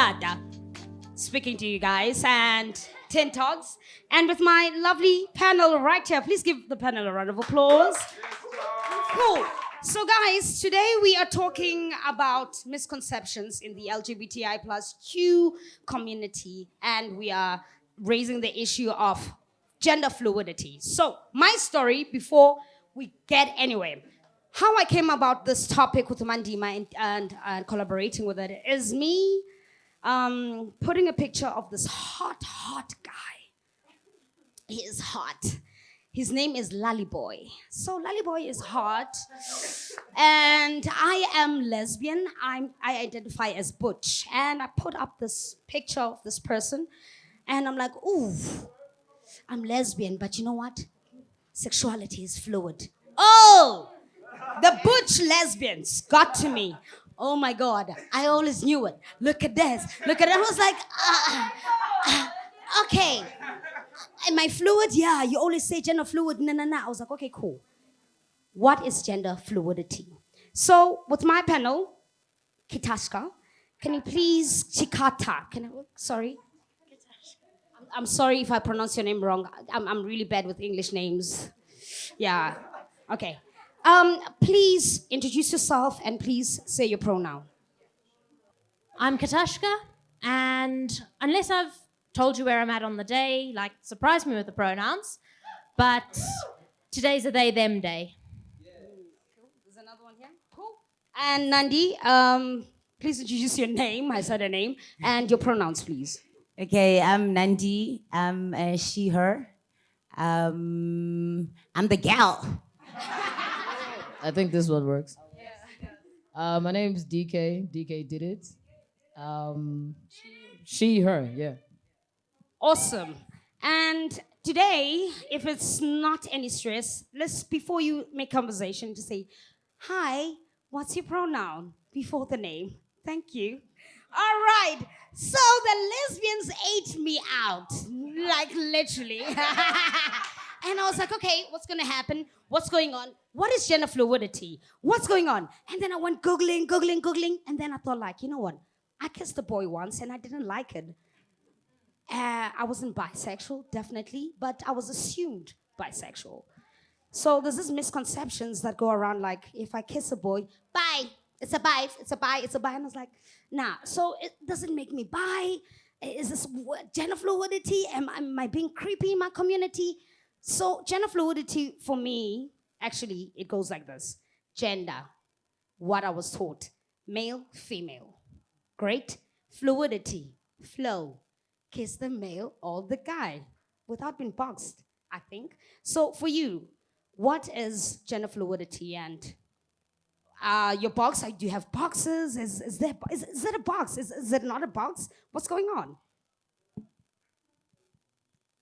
uTata speaking to you guys and Tint Talks. And with my lovely panel right here, please give the panel a round of applause. Cool. So guys, today we are talking about misconceptions in the LGBTI+Q community, and we are raising the issue of gender fluidity. So my story before we get anywhere. How I came about this topic with Mandima and collaborating with it is me putting a picture of this hot guy. He is hot. His name is Lollyboy. So Lollyboy is hot, and I am lesbian. I identify as butch, and I put up this picture of this person, and I'm like, ooh, I'm lesbian, but you know what? Sexuality is fluid. Oh! The butch lesbians got to me. Oh my God, I always knew it. Look at this. Look at it. I was like, okay. Am I fluid? Yeah, you always say gender fluid. Nah. I was like, okay, cool. What is gender fluidity? So with my panel, Kitashka, can you please, Chikata, sorry. I'm sorry if I pronounce your name wrong. I'm really bad with English names. Yeah, okay. Please introduce yourself and please say your pronoun. I'm Katashka, and unless I've told you where I'm at on the day, like, surprise me with the pronouns, but today's a they, them day. Cool. There's another one here. Cool. And Nandi, please introduce your name, I said her name, and your pronouns, please. Okay, I'm Nandi. I'm she, her. I'm the gal. I think this one works. My name's DK. DK did it. She, her, yeah. Awesome. And today, if it's not any stress, let's, before you make conversation, just say, hi, what's your pronoun? Before the name. Thank you. All right. So the lesbians ate me out. Like, literally. And I was like, okay, what's going to happen? What's going on? What is gender fluidity? What's going on? And then I went Googling. And then I thought, like, you know what? I kissed a boy once and I didn't like it. I wasn't bisexual, definitely, but I was assumed bisexual. So there's these misconceptions that go around, like, if I kiss a boy, bye. It's a bi. And I was like, nah. So it doesn't make me bi. Is this gender fluidity? Am I being creepy in my community? So gender fluidity for me, actually, it goes like this. Gender, what I was taught. Male, female. Great. Fluidity, flow. Kiss the male or the guy without being boxed, I think. So for you, what is gender fluidity? And your box, do you have boxes? Is there a box? Is it not a box? What's going on?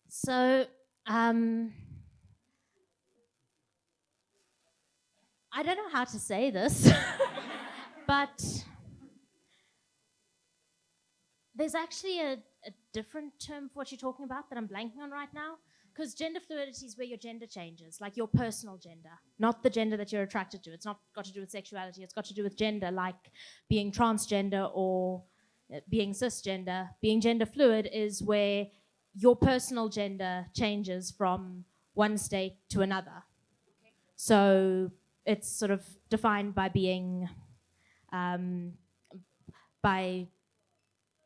So, I don't know how to say this, but there's actually a different term for what you're talking about that I'm blanking on right now. Because gender fluidity is where your gender changes, like your personal gender, not the gender that you're attracted to. It's not got to do with sexuality. It's got to do with gender, like being transgender or being cisgender. Being gender fluid is where your personal gender changes from one state to another. So it's sort of defined by being, by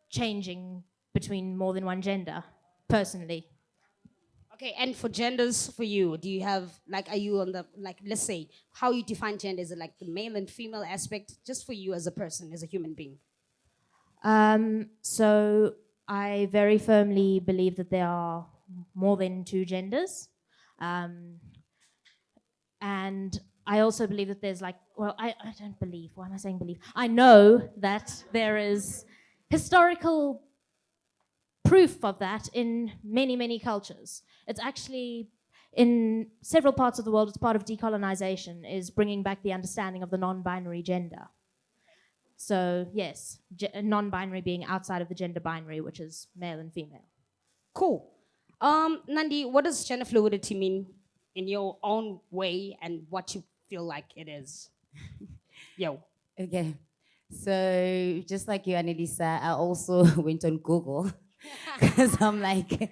changing between more than one gender, personally. Okay, and for genders, for you, do you have, like, are you on the, like, let's say, how you define gender? Is it like the male and female aspect, just for you as a person, as a human being? So I very firmly believe that there are more than two genders. And I also believe that there's like, well, I don't believe, why am I saying believe? I know that there is historical proof of that in many, many cultures. It's actually, in several parts of the world, it's part of decolonization, is bringing back the understanding of the non-binary gender. So, yes, non-binary being outside of the gender binary, which is male and female. Cool. Nandi, what does gender fluidity mean in your own way and what you feel like it is? Yo. Okay. So just like you, Annalisa, I also went on Google because I'm like,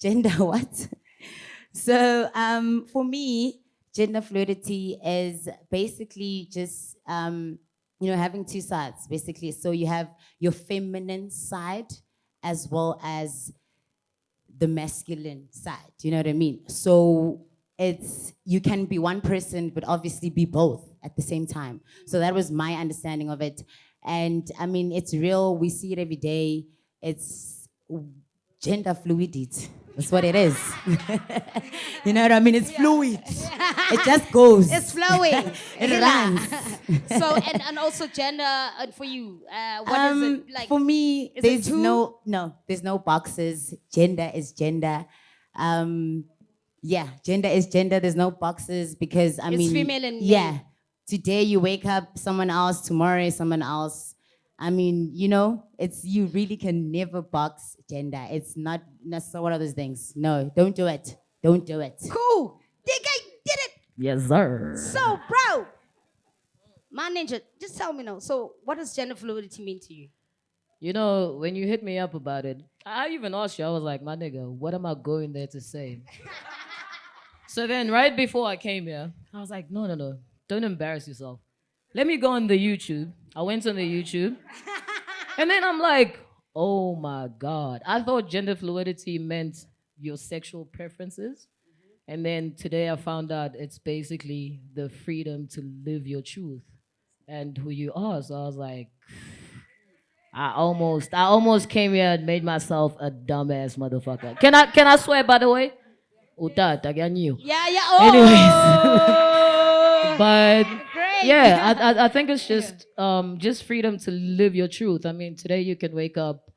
gender what? So for me, gender fluidity is basically just having two sides. Basically, so you have your feminine side as well as the masculine side. You know what I mean? So it's you can be one person, but obviously be both at the same time. So that was my understanding of it, and I mean it's real. We see it every day. It's gender fluidity. That's what it is. You know what I mean? It's fluid. It just goes. It's flowing. It Yeah. runs. So and also gender for you, what is it like? For me, is it there's two? there's no boxes. Gender is gender. Yeah, gender is gender. There's no boxes because I It's mean, female and yeah. male. Today you wake up someone else, tomorrow is someone else. I mean, it's you really can never box gender. It's not one of those things. No, don't do it. Don't do it. Cool. Think I did it. Yes, sir. So, bro, my ninja, just tell me now. So, what does gender fluidity mean to you? You know, when you hit me up about it, I even asked you, I was like, my nigga, what am I going there to say? So then, right before I came here, I was like, no, no, no, don't embarrass yourself. Let me go on the YouTube. I went on the YouTube. And then I'm like, oh my God. I thought gender fluidity meant your sexual preferences. And then today I found out it's basically the freedom to live your truth and who you are. So I was like, I almost came here and made myself a dumbass motherfucker. Can I swear, by the way? uTata, I knew. Yeah, yeah. Anyways. Oh, But great. yeah, I think it's just freedom to live your truth. I mean, today you can wake up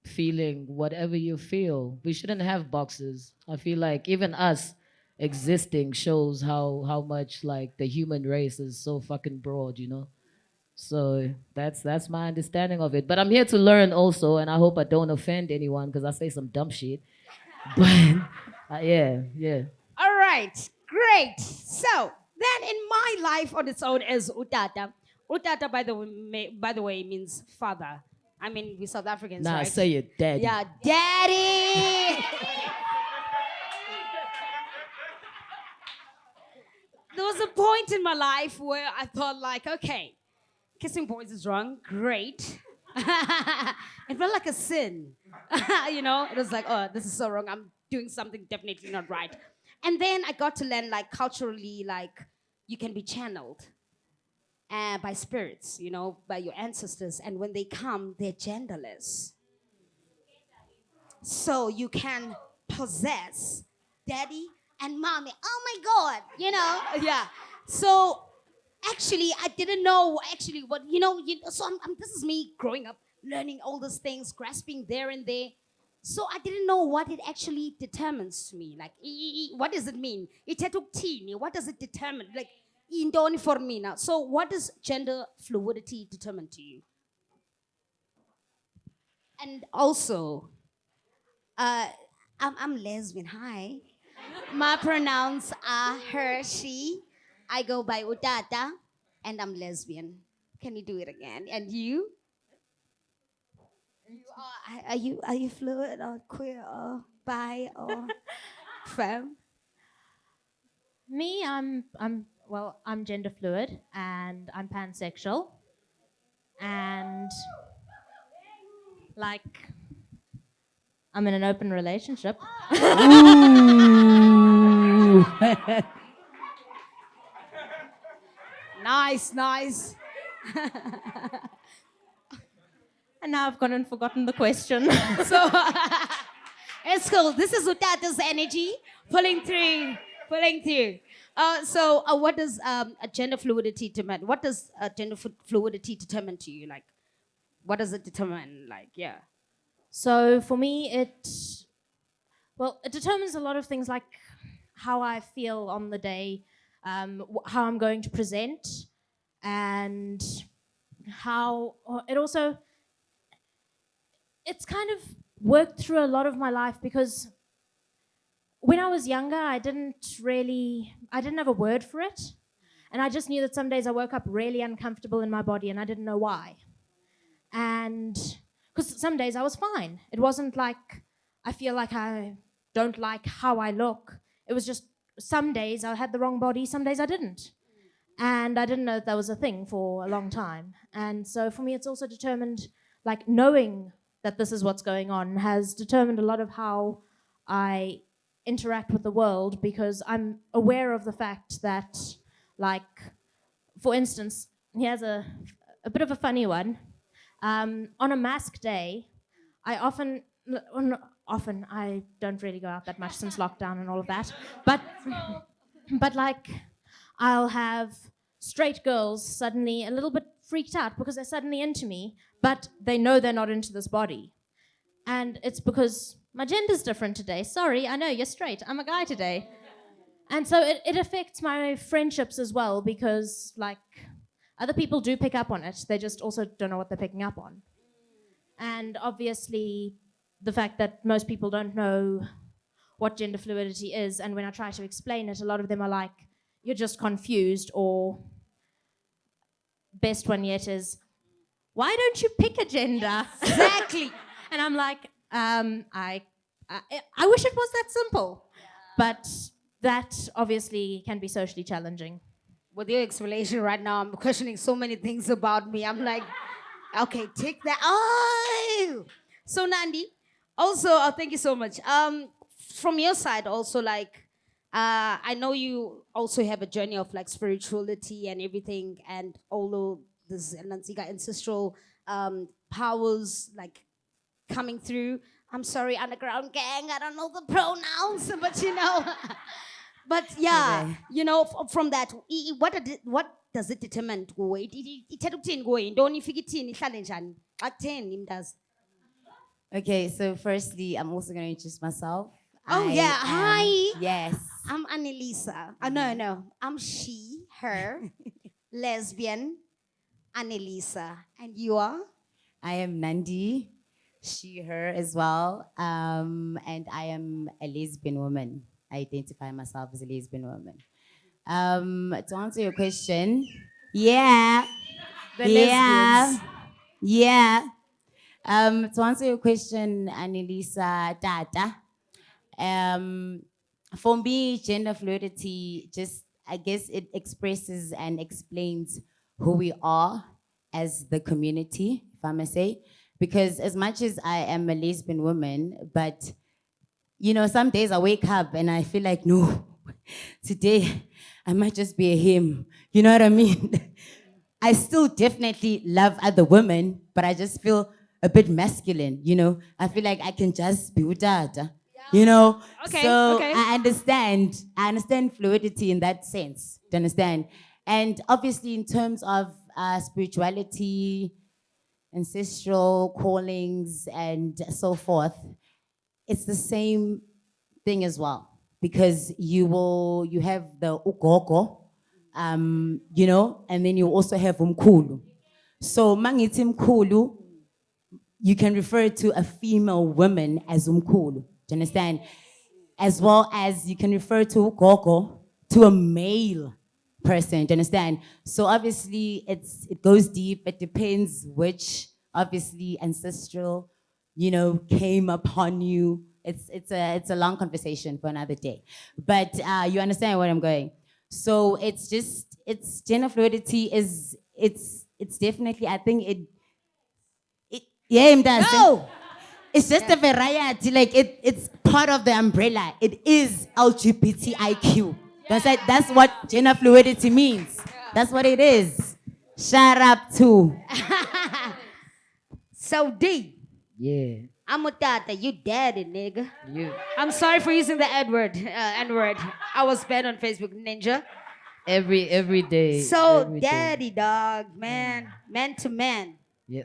feeling whatever you feel. We shouldn't have boxes. I feel like even us existing shows how much like the human race is so fucking broad, you know? So that's my understanding of it. But I'm here to learn also, and I hope I don't offend anyone because I say some dumb shit. But yeah, yeah. All right, great. So then, in my life on its own is uTata. uTata, by the way, means father. I mean, we South Africans, Nah, right? say it, daddy. Yeah, daddy. There was a point in my life where I thought, like, okay, kissing boys is wrong. Great. It felt like a sin. It was like, oh, this is so wrong. I'm doing something definitely not right. And then I got to learn, like, culturally, like, you can be channeled by spirits, by your ancestors. And when they come, they're genderless. So you can possess daddy and mommy. Oh my God, Yeah. So actually, I didn't know actually what, so this is me growing up, learning all these things, grasping there and there. So I didn't know what it actually determines to me. Like, what does it mean? What does it determine? Like, indoni for me now. So what does gender fluidity determine to you? And also, I'm lesbian. Hi. My pronouns are her, she. I go by uTata, and I'm lesbian. Can you do it again? And you? Are you fluid or queer or bi or femme? Me, I'm gender fluid and I'm pansexual. And like I'm in an open relationship. Nice, nice. And now I've gone and forgotten the question. So it's cool. This is uTata's energy pulling through, pulling through. What does a gender fluidity determine? What does fluidity determine to you? Like, what does it determine? Like, yeah. So for me, it determines a lot of things, like how I feel on the day, how I'm going to present, and how it's kind of worked through a lot of my life, because when I was younger, I didn't have a word for it. And I just knew that some days I woke up really uncomfortable in my body and I didn't know why. And because some days I was fine. It wasn't like I feel like I don't like how I look. It was just some days I had the wrong body, some days I didn't. And I didn't know that was a thing for a long time. And so for me, it's also determined, like knowing that this is what's going on has determined a lot of how I interact with the world, because I'm aware of the fact that, like, for instance, here's a bit of a funny one. On a mask day, I often, I don't really go out that much since lockdown and all of that, but like, I'll have straight girls suddenly a little bit freaked out because they're suddenly into me, but they know they're not into this body. And it's because my gender's different today. Sorry, I know, you're straight. I'm a guy today. And so it affects my friendships as well, because, like, other people do pick up on it. They just also don't know what they're picking up on. And obviously, the fact that most people don't know what gender fluidity is, and when I try to explain it, a lot of them are like, you're just confused, or best one yet is, why don't you pick a gender? Exactly. And I'm like, I wish it was that simple. But that obviously can be socially challenging. With your explanation right now, I'm questioning so many things about me. I'm like, okay, take that. Oh, so Nandi, also, thank you so much. From your side, also, like, I know you also have a journey of like spirituality and everything, and although this Nansiga ancestral powers like coming through. I'm sorry, underground gang. I don't know the pronouns, but you know. But yeah, Okay. you know, from that, what does it determine kuwe? Ithetha ukuthini kuwe? Yintoni ifika ithini ihlale njani? Xa kutheni imntazi? Okay, so firstly, I'm also going to introduce myself. Oh, yeah. Hi. Yes. I'm Annalisa. No. I'm she, her, lesbian, Annalisa. And you are? I am Nandi, she, her as well. And I am a lesbian woman. I identify myself as a lesbian woman. To answer your question, yeah. The Yeah. lesbians. Yeah. To answer your question, Annalisa Tata, for me, gender fluidity just, I guess it expresses and explains who we are as the community, if I may say. Because as much as I am a lesbian woman, but you know, some days I wake up and I feel like, no, today I might just be a him. You know what I mean? I still definitely love other women, but I just feel a bit masculine, you know? I feel like I can just be uTata, you know? Okay, So okay. I understand fluidity in that sense, do you understand? And obviously in terms of spirituality, ancestral callings, and so forth, it's the same thing as well, because you have the ugogo, you know, and then you also have umkhulu. So mangithi mkhulu, you can refer to a female woman as umkhulu. Do you understand? As well as you can refer to ugogo to a male person. Do you understand? So obviously it goes deep. It depends which obviously ancestral, you know, came upon you. It's a long conversation for another day. But you understand where I'm going. So it's gender fluidity is it's definitely, I think it yeah, it does. No! It's just a variety, like it's part of the umbrella. It is LGBTIQ. That's what gender fluidity means. That's what it is. Shut up too. So D, Yeah. I'm uTata. You daddy, nigga. You. I'm sorry for using the N-word. N-word. I was banned on Facebook, ninja. Every day. So every day. daddy, dog, man to man. Yeah.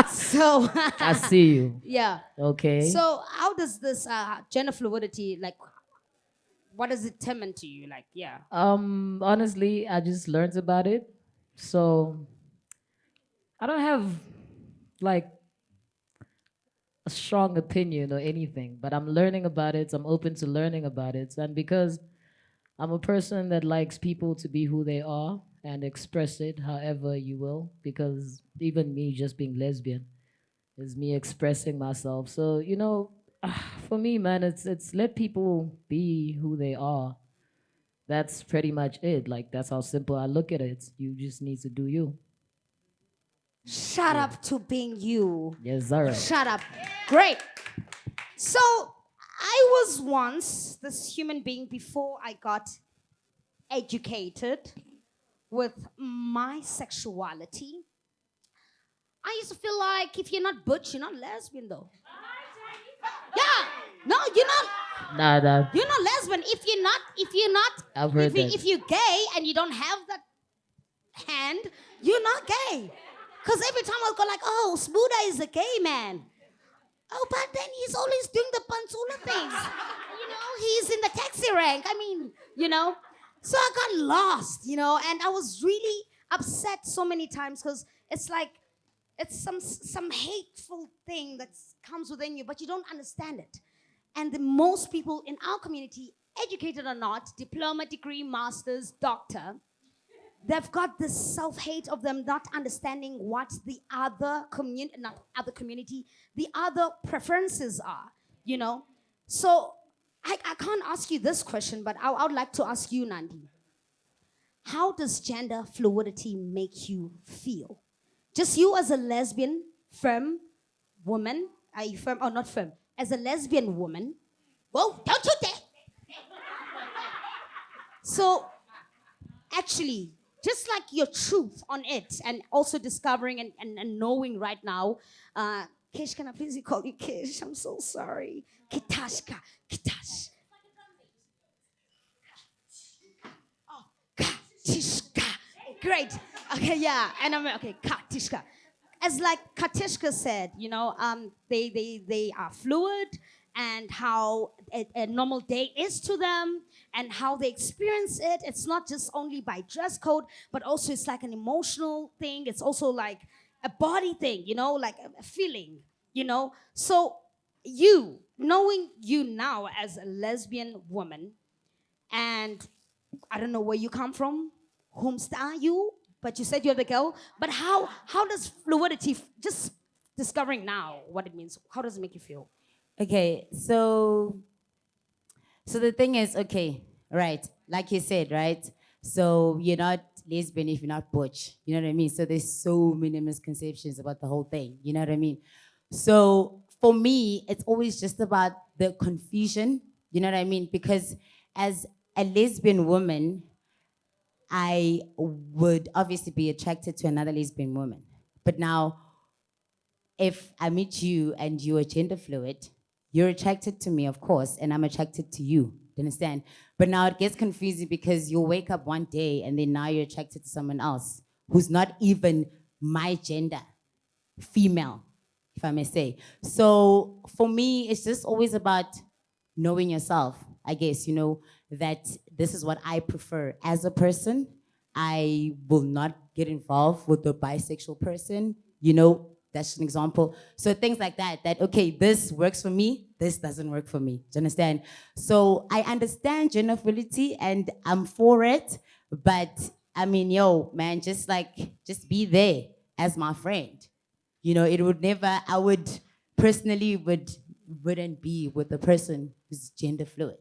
So I see you. yeah. Okay. So how does this gender fluidity, like, what does it determine to you? Like, yeah. Honestly, I just learned about it. So I don't have like a strong opinion or anything, but I'm learning about it. I'm open to learning about it. And because I'm a person that likes people to be who they are, and express it however you will, because even me just being lesbian is me expressing myself. So, for me, man, it's let people be who they are. That's pretty much it. Like, that's how simple I look at it. You just need to do you. Shut up to being you. Yes, sir. Shut up. Great. So I was once this human being before I got educated with my sexuality. I used to feel like if you're not butch, you're not lesbian though. Yeah. No, you're not. Nah, nah. You're not lesbian I've heard that. if you're gay and you don't have that hand, you're not gay. Because every time I'll go like, oh, Smuda is a gay man. Oh, but then he's always doing the Pansula things. He's in the taxi rank. So I got lost, and I was really upset so many times because it's like, it's some hateful thing that comes within you, but you don't understand it. And the most people in our community, educated or not, diploma, degree, master's, doctor, they've got this self-hate of them not understanding what the other community, the other preferences are, So I can't ask you this question, but I would like to ask you, Nandi. How does gender fluidity make you feel? Just you as a lesbian, femme woman, are you femme or not femme? As a lesbian woman, whoa, don't you dare! So, actually, just like your truth on it, and also discovering and knowing right now, Kish, can I please call you Kish? I'm so sorry. Kitashka, Kitash. Oh, Katishka. Great. Okay, yeah. And I'm okay, Katishka. As like Katishka said, they are fluid, and how a normal day is to them, and how they experience it. It's not just only by dress code, but also it's like an emotional thing. It's also like a body thing, like a feeling, So knowing you now as a lesbian woman, and I don't know where you come from, whomst are you? But you said you're the girl. But how does fluidity, just discovering now what it means, how does it make you feel? Okay, so the thing is, okay, right, like you said, right? So you're not lesbian if you're not butch, you know what I mean? So there's so many misconceptions about the whole thing, you know what I mean? So for me, it's always just about the confusion, you know what I mean? Because as a lesbian woman, I would obviously be attracted to another lesbian woman. But now, if I meet you and you are gender fluid, you're attracted to me, of course, and I'm attracted to you. Do you understand? But now it gets confusing because you'll wake up one day and then now you're attracted to someone else who's not even my gender, female, if I may say. So for me, it's just always about knowing yourself, I guess, that this is what I prefer as a person. I will not get involved with a bisexual person, that's an example. So things like that, okay, this works for me, this doesn't work for me. Do you understand? So I understand gender fluidity and I'm for it, but I mean, man, just be there as my friend. It would never, I would personally wouldn't be with a person who's gender fluid.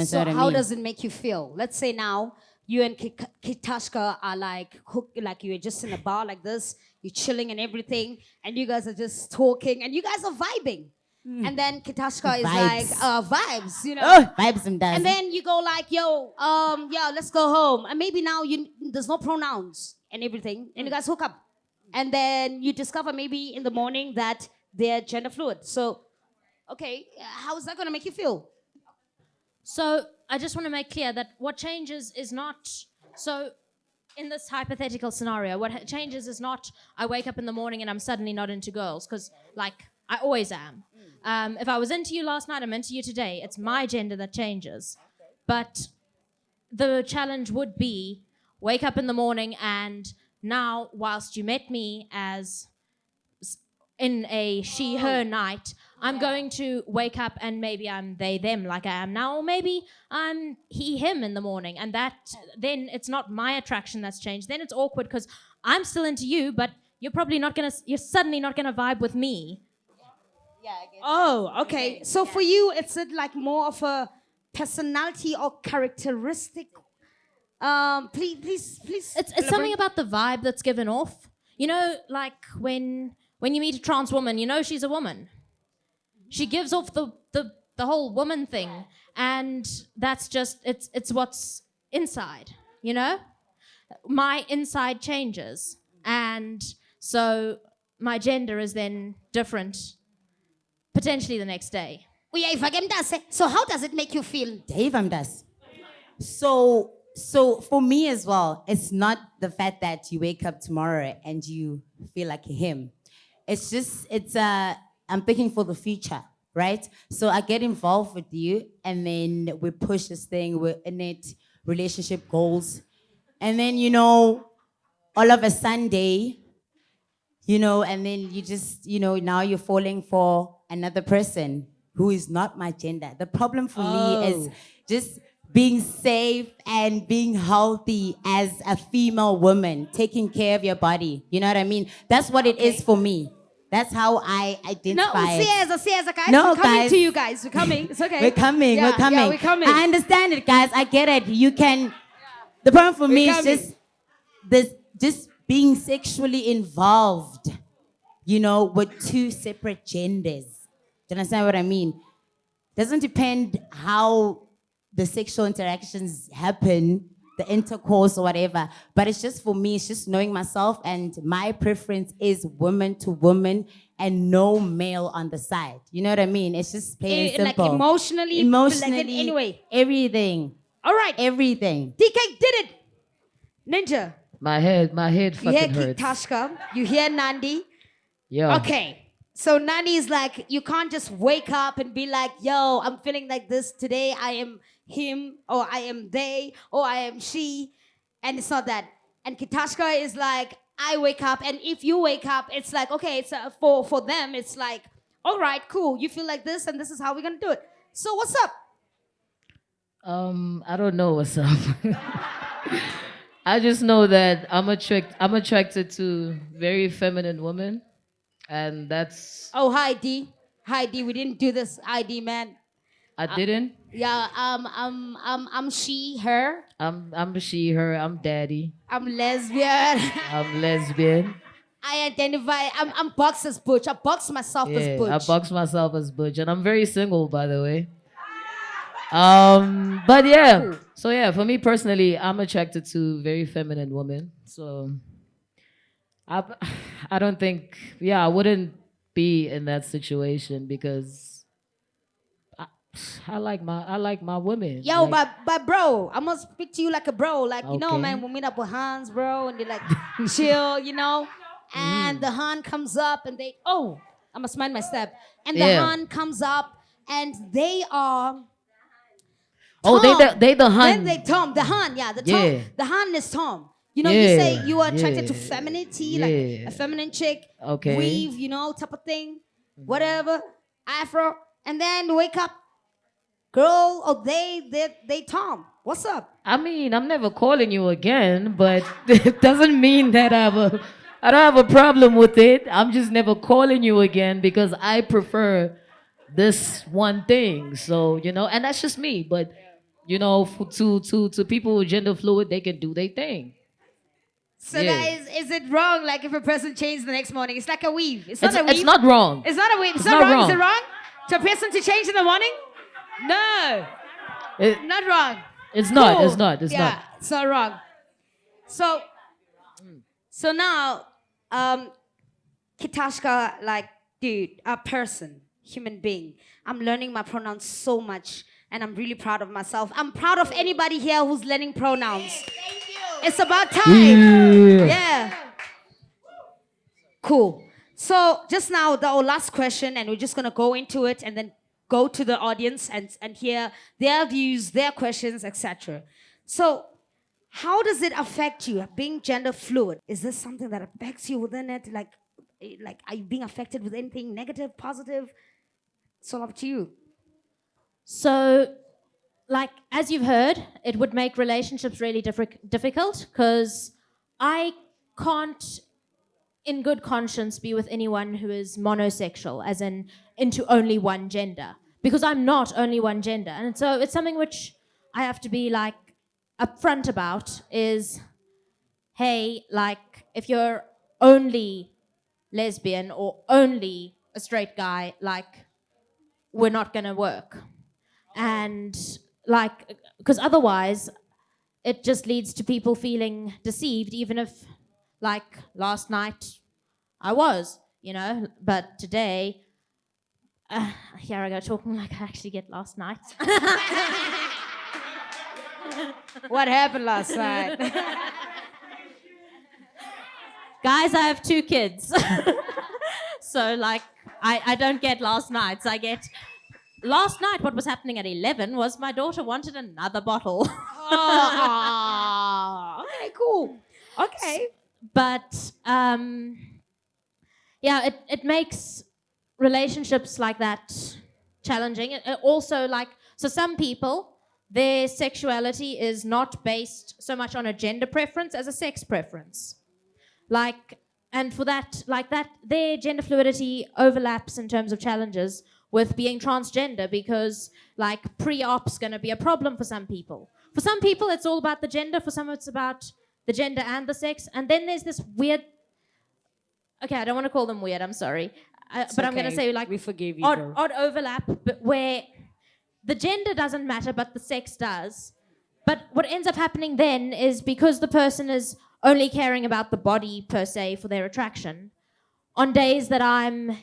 So how does it make you feel? Let's say now you and Kitashka are like hooked, like you're just in a bar like this, you're chilling and everything, and you guys are just talking, and you guys are vibing. And then Kitashka is like, vibes, Oh, vibes and dance. And then you go like, let's go home. And maybe now there's no pronouns and everything, and you guys hook up. And then you discover maybe in the morning that they're gender fluid. So, okay, how is that going to make you feel? So I just want to make clear that what changes is not, so in this hypothetical scenario, what changes is not I wake up in the morning and I'm suddenly not into girls, because like I always am. If I was into you last night, I'm into you today. It's my gender that changes. But the challenge would be wake up in the morning and now, whilst you met me as in a she-her night, I'm going to wake up and maybe I'm they, them like I am now, or maybe I'm he, him in the morning. And that then it's not my attraction that's changed. Then it's awkward because I'm still into you, but you're suddenly not gonna vibe with me. Oh, okay. So for you, it's like more of a personality or characteristic. Please. It's something about the vibe that's given off. You know, like when you meet a trans woman, you know she's a woman. She gives off the whole woman thing, and that's just it's what's inside. You know, my inside changes, and so my gender is then different, potentially the next day. So how does it make you feel? Dave, does. So for me as well, it's not the fact that you wake up tomorrow and you feel like him. It's just I'm thinking for the future, right? So I get involved with you, and then we push this thing. We're in it, relationship goals, and then all of a Sunday, and then you just now you're falling for another person who is not my gender. The problem for me is just being safe and being healthy as a female woman, taking care of your body. You know what I mean? That's what it is for me. That's how I identify it. Guys. No, we're coming guys. to you guys. We're coming. It's okay. We're coming. Yeah, we're coming. Yeah, we're coming. I understand it, guys. I get it. You can. The problem for me is just being sexually involved, with two separate genders. Do you understand what I mean? Doesn't depend how the sexual interactions happen, the intercourse or whatever. But it's just for me, it's just knowing myself, and my preference is woman to woman and no male on the side. You know what I mean? It's just plain and simple. Like emotionally, like anyway. Everything. All right. Everything. DK did it. Ninja. My head You hear fucking hurts. Tashka. You hear Nandi. Yeah. Okay. So Nandi is like, you can't just wake up and be like, yo, I'm feeling like this today. I am him, or I am they, or I am she. And it's not that. And Kitashka is like, I wake up, and if you wake up, it's like, okay, it's for them, it's like, all right, cool. You feel like this, and this is how we're gonna do it. So what's up? I don't know what's up. I just know that I'm attracted to very feminine women, and that's. Oh, hi D. Hi D. We didn't do this. Hi D, man. I didn't. Yeah. I'm she, her. I'm she, her. I'm daddy. I'm lesbian. I'm lesbian. I identify. I'm boxed as butch. I box myself as butch. I box myself as butch, and I'm very single, by the way. But yeah. Cool. So yeah, for me personally, I'm attracted to very feminine women. So I don't think, I wouldn't be in that situation because I like my women. Yo, like, but bro, I'm gonna speak to you like a bro. Like, Okay. man, we meet up with Hans, bro, and they like chill, and the Han comes up and I must mind my step. And the Han comes up and they are Oh, Tom. they the Then hun. they Tom. The Han, yeah, Tom. Yeah. The Han is Tom. You Yeah, say you are attracted to yeah, femininity, like yeah. a feminine chick, Okay. weave, type of thing, whatever, afro, and then wake up, girl, or they Tom. What's up? I mean, I'm never calling you again, but it doesn't mean that I don't have a problem with it. I'm just never calling you again because I prefer this one thing. So, and that's just me. But, to people who gender fluid, they can do their thing. So Yeah. guys, is it wrong? Like if a person changes the next morning, it's like a weave. It's not It's, a weave. it's not wrong. It's not a weave. It's It's not not wrong. Is wrong. it wrong? To a person to change in the morning? No, It- not wrong. it's not. Cool. It's not. It's yeah, not. it's not wrong. So now, Kitashka, like, dude, a person, human being. I'm learning my pronouns so much, and I'm really proud of myself. I'm proud of anybody here who's learning pronouns. Thank you. It's about time. Yeah. Cool. So just now, our last question, and we're just gonna go into it, and then go to the audience and hear their views, their questions, etc. So, how does it affect you being gender fluid? Is this something that affects you within it? Like, are you being affected with anything negative, positive? It's all up to you. So, like, as you've heard, it would make relationships really difficult because I can't, in good conscience, be with anyone who is monosexual, as in into only one gender, because I'm not only one gender. And so it's something which I have to be, like, upfront about is, hey, like, if you're only lesbian or only a straight guy, like, we're not going to work. And like, because otherwise it just leads to people feeling deceived, even if, like, last night I was, but today, here I go talking like I actually get last night. What happened last night? Guys, I have 2 kids. So, like, I don't get last nights. I get last night. What was happening at 11 was my daughter wanted another bottle. Oh, okay, cool. Okay. But yeah, it makes relationships like that challenging. It also, like, so some people, their sexuality is not based so much on a gender preference as a sex preference. Like, and for that, like that, their gender fluidity overlaps in terms of challenges with being transgender, because, like, pre-op's going to be a problem for some people. For some people, it's all about the gender. For some, it's about the gender and the sex. And then there's this weird, okay, I don't want to call them weird, I'm sorry. But I'm going to say, like, we forgive you, odd overlap, but where the gender doesn't matter, but the sex does. But what ends up happening then is, because the person is only caring about the body per se for their attraction, on days that I'm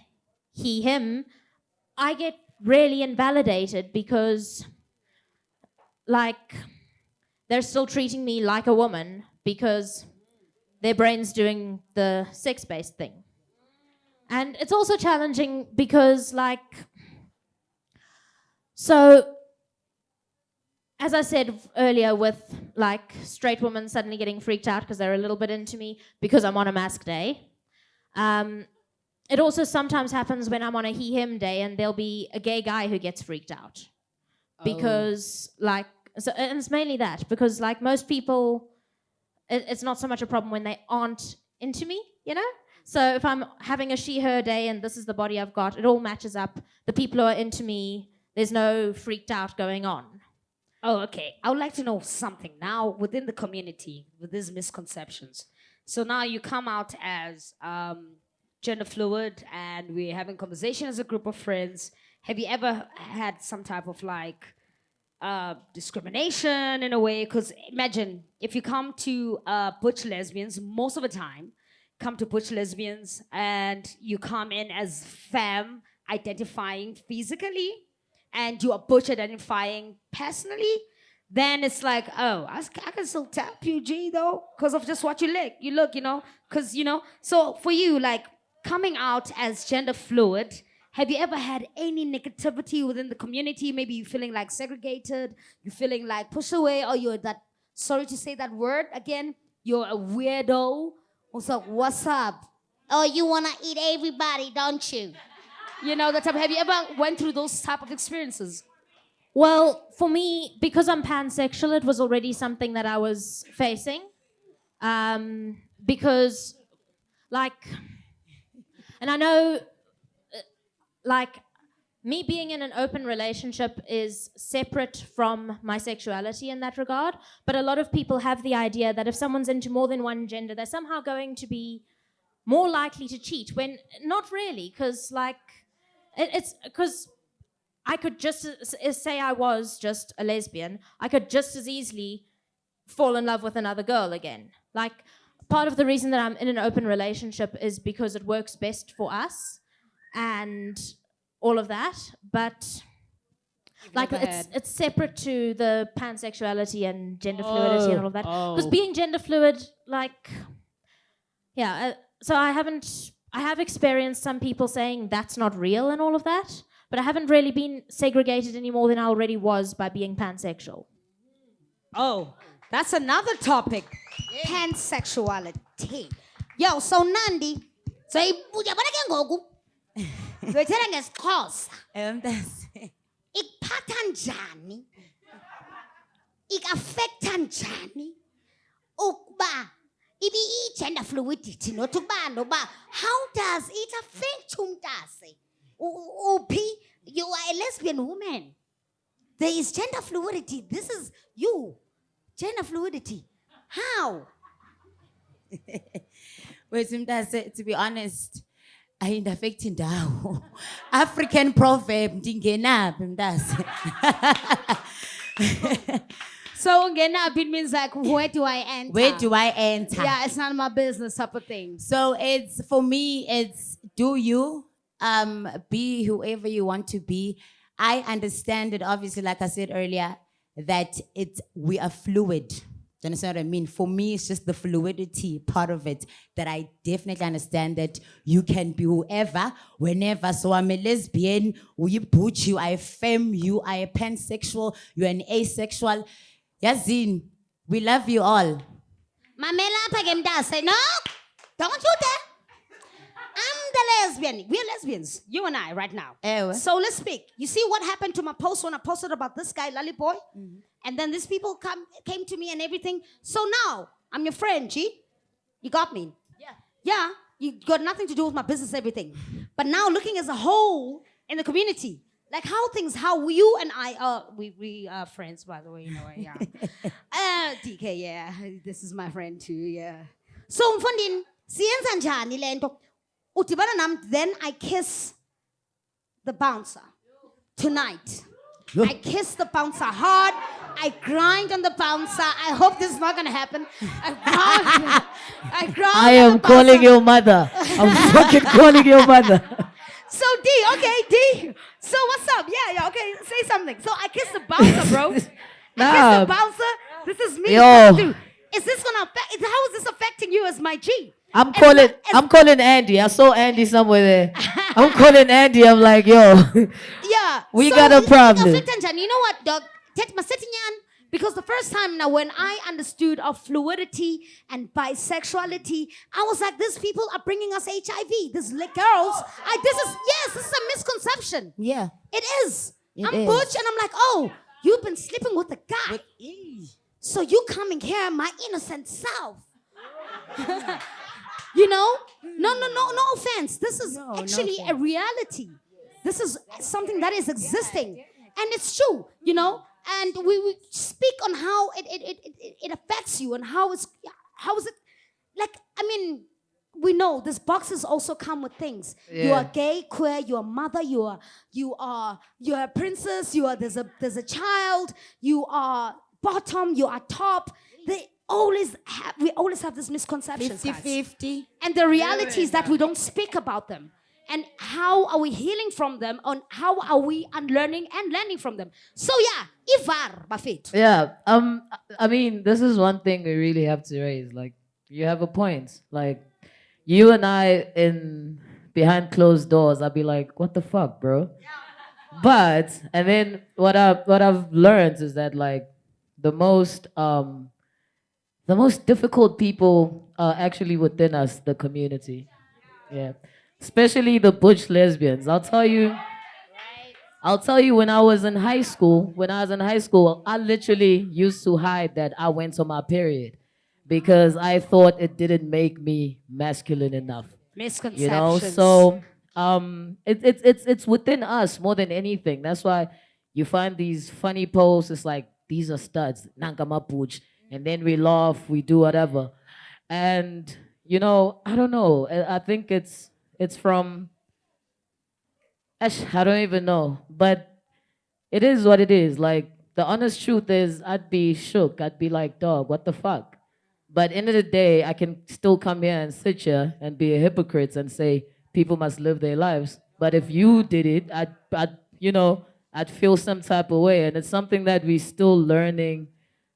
he, him, I get really invalidated because, like, they're still treating me like a woman because their brain's doing the sex-based thing. And it's also challenging because, like, so, as I said earlier, with, like, straight women suddenly getting freaked out because they're a little bit into me because I'm on a mask day. It also sometimes happens when I'm on a he-him day and there'll be a gay guy who gets freaked out. Because, like, so, and it's mainly that, because, like, most people, it's not so much a problem when they aren't into me, So if I'm having a she-her day and this is the body I've got, it all matches up. The people who are into me, there's no freaked out going on. Oh, okay. I would like to know something now within the community with these misconceptions. So now you come out as gender fluid and we're having conversation as a group of friends. Have you ever had some type of, like, discrimination in a way? Because imagine if you come to butch lesbians, most of the time, come to butch lesbians and you come in as femme identifying physically and you are butch identifying personally, then it's like, oh, I can still tap you, G, though, because of just what you look, because, so for you, like, coming out as gender fluid, have you ever had any negativity within the community? Maybe you feeling, like, segregated, you feeling, like, pushed away, or you're that, sorry to say that word again, you're a weirdo. Also, what's up? Oh, you want to eat everybody, don't you? That type. Have you ever went through those type of experiences? Well, for me, because I'm pansexual, it was already something that I was facing. Because, like, and I know, like, me being in an open relationship is separate from my sexuality in that regard, but a lot of people have the idea that if someone's into more than one gender, they're somehow going to be more likely to cheat, when not really, because, like, it's because I could just say I was just a lesbian, I could just as easily fall in love with another girl again. Like, part of the reason that I'm in an open relationship is because it works best for us and all of that, but, like, it's separate to the pansexuality and gender fluidity and all of that. Because being gender fluid, like, yeah, so I have experienced some people saying that's not real and all of that, but I haven't really been segregated any more than I already was by being pansexual. Oh, that's another topic. Pansexuality. Yo, so Nandi, say, Zoyithetha ngesiXhosa. Mntase. Ikuphatha njani? Ik-affecta njani? Ukuba i-gender fluidity not ukuba noba how does it affect umntase? Uphi? You are a lesbian woman. There is gender fluidity. This is you. Gender fluidity. How? Wait, Mntase, to be honest, ayindafekthi indawo. African proverb, ndingenaphi Mntase? So Ngena it means like, where do I enter? Where do I enter? Yeah, it's none of my business type of thing. So it's, for me, it's do you, be whoever you want to be. I understand it, obviously, like I said earlier, that we are fluid. Do you understand what I mean? For me, it's just the fluidity part of it that I definitely understand that you can be whoever, whenever. So I'm a lesbian, you butch, you are a femme, you are a pansexual, you're an asexual. Yazin, we love you all. Mamela apha ke mntase. No, don't you dare. I'm the lesbian. We're lesbians, you and I, right now. Ewe. So let's speak. You see what happened to my post when I posted about this guy, Lolly Boy? Mm-hmm. And then these people came to me and everything. So now, I'm your friend, G. You got me? Yeah, you got nothing to do with my business, everything. But now looking as a whole in the community, like how you and I are, we are friends, by the way, you know, yeah. DK, yeah, this is my friend too, yeah. So mfondini, siyenza njani lento? Udibana nam, then I kiss the bouncer tonight. I kiss the bouncer hard. I grind on the bouncer. I hope this is not gonna happen. I grind I on am the calling bouncer. your mother. I'm fucking calling your mother. So D, okay, D. So what's up? Yeah, okay. Say something. So I kiss the bouncer, bro. I kiss Nah. the bouncer. This is me. Yo. Dude, is this gonna affect? How is this affecting you as my G? I'm calling Andy. I saw Andy somewhere there. I'm calling Andy. I'm like, yo, Yeah. we so got a it's problem. affecting Jan. You know what, dog? Because the first time now when I understood of fluidity and bisexuality, I was like, these people are bringing us HIV. These girls, this is a misconception. Yeah. It is. It I'm is. butch and I'm like, oh, you've been sleeping with a guy. So you coming here, my innocent self. You know? No offense. This is actually a reality. This is something that is existing. And it's true, you know? And we speak on how it affects you and how is it, like, I mean, we know these boxes also come with things. You Yeah. are gay, queer, you're a mother, you're a princess, there's a child, you are bottom, you are top. We always have this misconceptions, guys. 50-50. And the reality is that we don't speak about them. And how are we healing from them? On how are we unlearning and learning from them? So yeah, Ivar Buffett. Yeah. I mean, this is one thing we really have to raise. Like, you have a point. Like, you and I in behind closed doors, I'd be like, what the fuck, bro? But and then what I've learned is that like the most difficult people are actually within us, the community. Yeah. Especially the butch lesbians. I'll tell you when I was in high school, I literally used to hide that I went on my period because I thought it didn't make me masculine enough. Misconceptions. You know, so it's within us more than anything. That's why you find these funny posts. It's like, these are studs, Nankama Pooch, and then we laugh, we do whatever. And you know, I don't know. I think it's from, I don't even know, but it is what it is. Like, the honest truth is, I'd be shook. I'd be like, dog, what the fuck? But end of the day, I can still come here and sit here and be a hypocrite and say people must live their lives. But if you did it, I'd feel some type of way. And it's something that we're still learning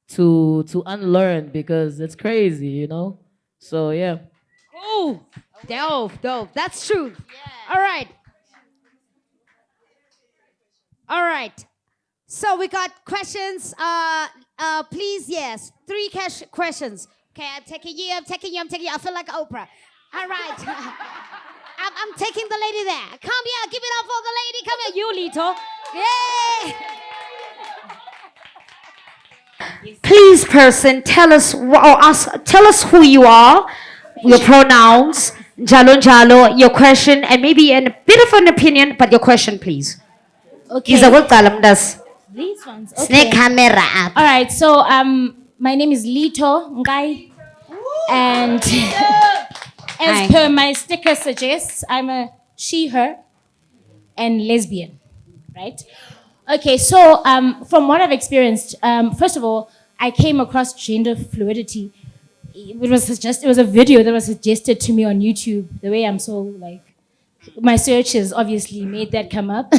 to unlearn because it's crazy, you know? So, yeah. Oh, dope. That's true. Yeah. All right. So we got questions. Please, yes. 3 questions. Okay, I'm taking you. I feel like Oprah. All right. I'm taking the lady there. Come here, give it up for the lady. Come here, You, Lito. yeah. Please, person, tell us tell us who you are, your pronouns, jalo, your question, and maybe a bit of an opinion, but your question, please. Okay. These ones. Snake camera up. All right. So my name is Lito Ngai, and as per my sticker suggests, I'm a she/her and lesbian, right? Okay. So from what I've experienced, first of all, I came across gender fluidity. It was a video that was suggested to me on YouTube. The way I'm so like, my searches obviously made that come up.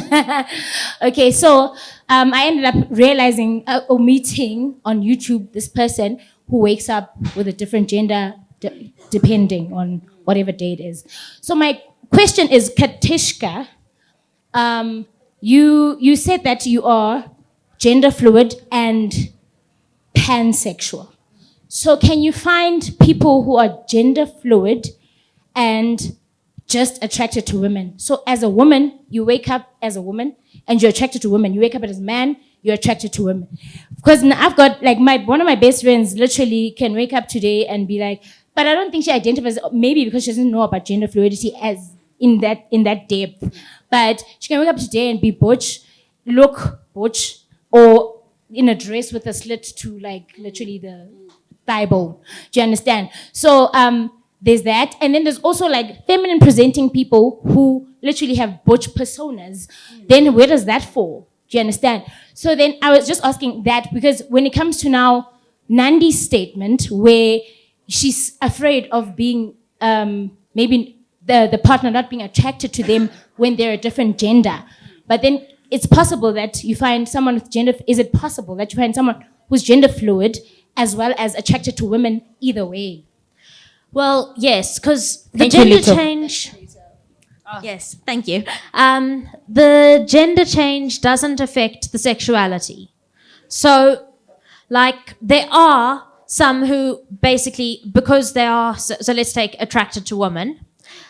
Okay, so I ended up realizing or meeting on YouTube this person who wakes up with a different gender depending on whatever day it is. So my question is, Katishka, you said that you are gender fluid and pansexual. So can you find people who are gender fluid and just attracted to women? So as a woman, you wake up as a woman and you're attracted to women. You wake up as a man, you're attracted to women. Because I've got like one of my best friends literally can wake up today and be like, but I don't think she identifies, maybe because she doesn't know about gender fluidity as in that depth. But she can wake up today and be butch, look butch, or in a dress with a slit to like literally the thigh bone. Do you understand? So there's that. And then there's also like feminine presenting people who literally have butch personas. Then where does that fall? Do you understand? So then I was just asking that because when it comes to now Nandi's statement where she's afraid of being maybe the partner not being attracted to them when they're a different gender. But then it's possible that you find someone with is it possible that you find someone who's gender fluid as well as attracted to women either way? Well, yes, because the gender change. Yes, thank you. The gender change doesn't affect the sexuality. So, like, there are some who basically, because they are, so let's take attracted to women,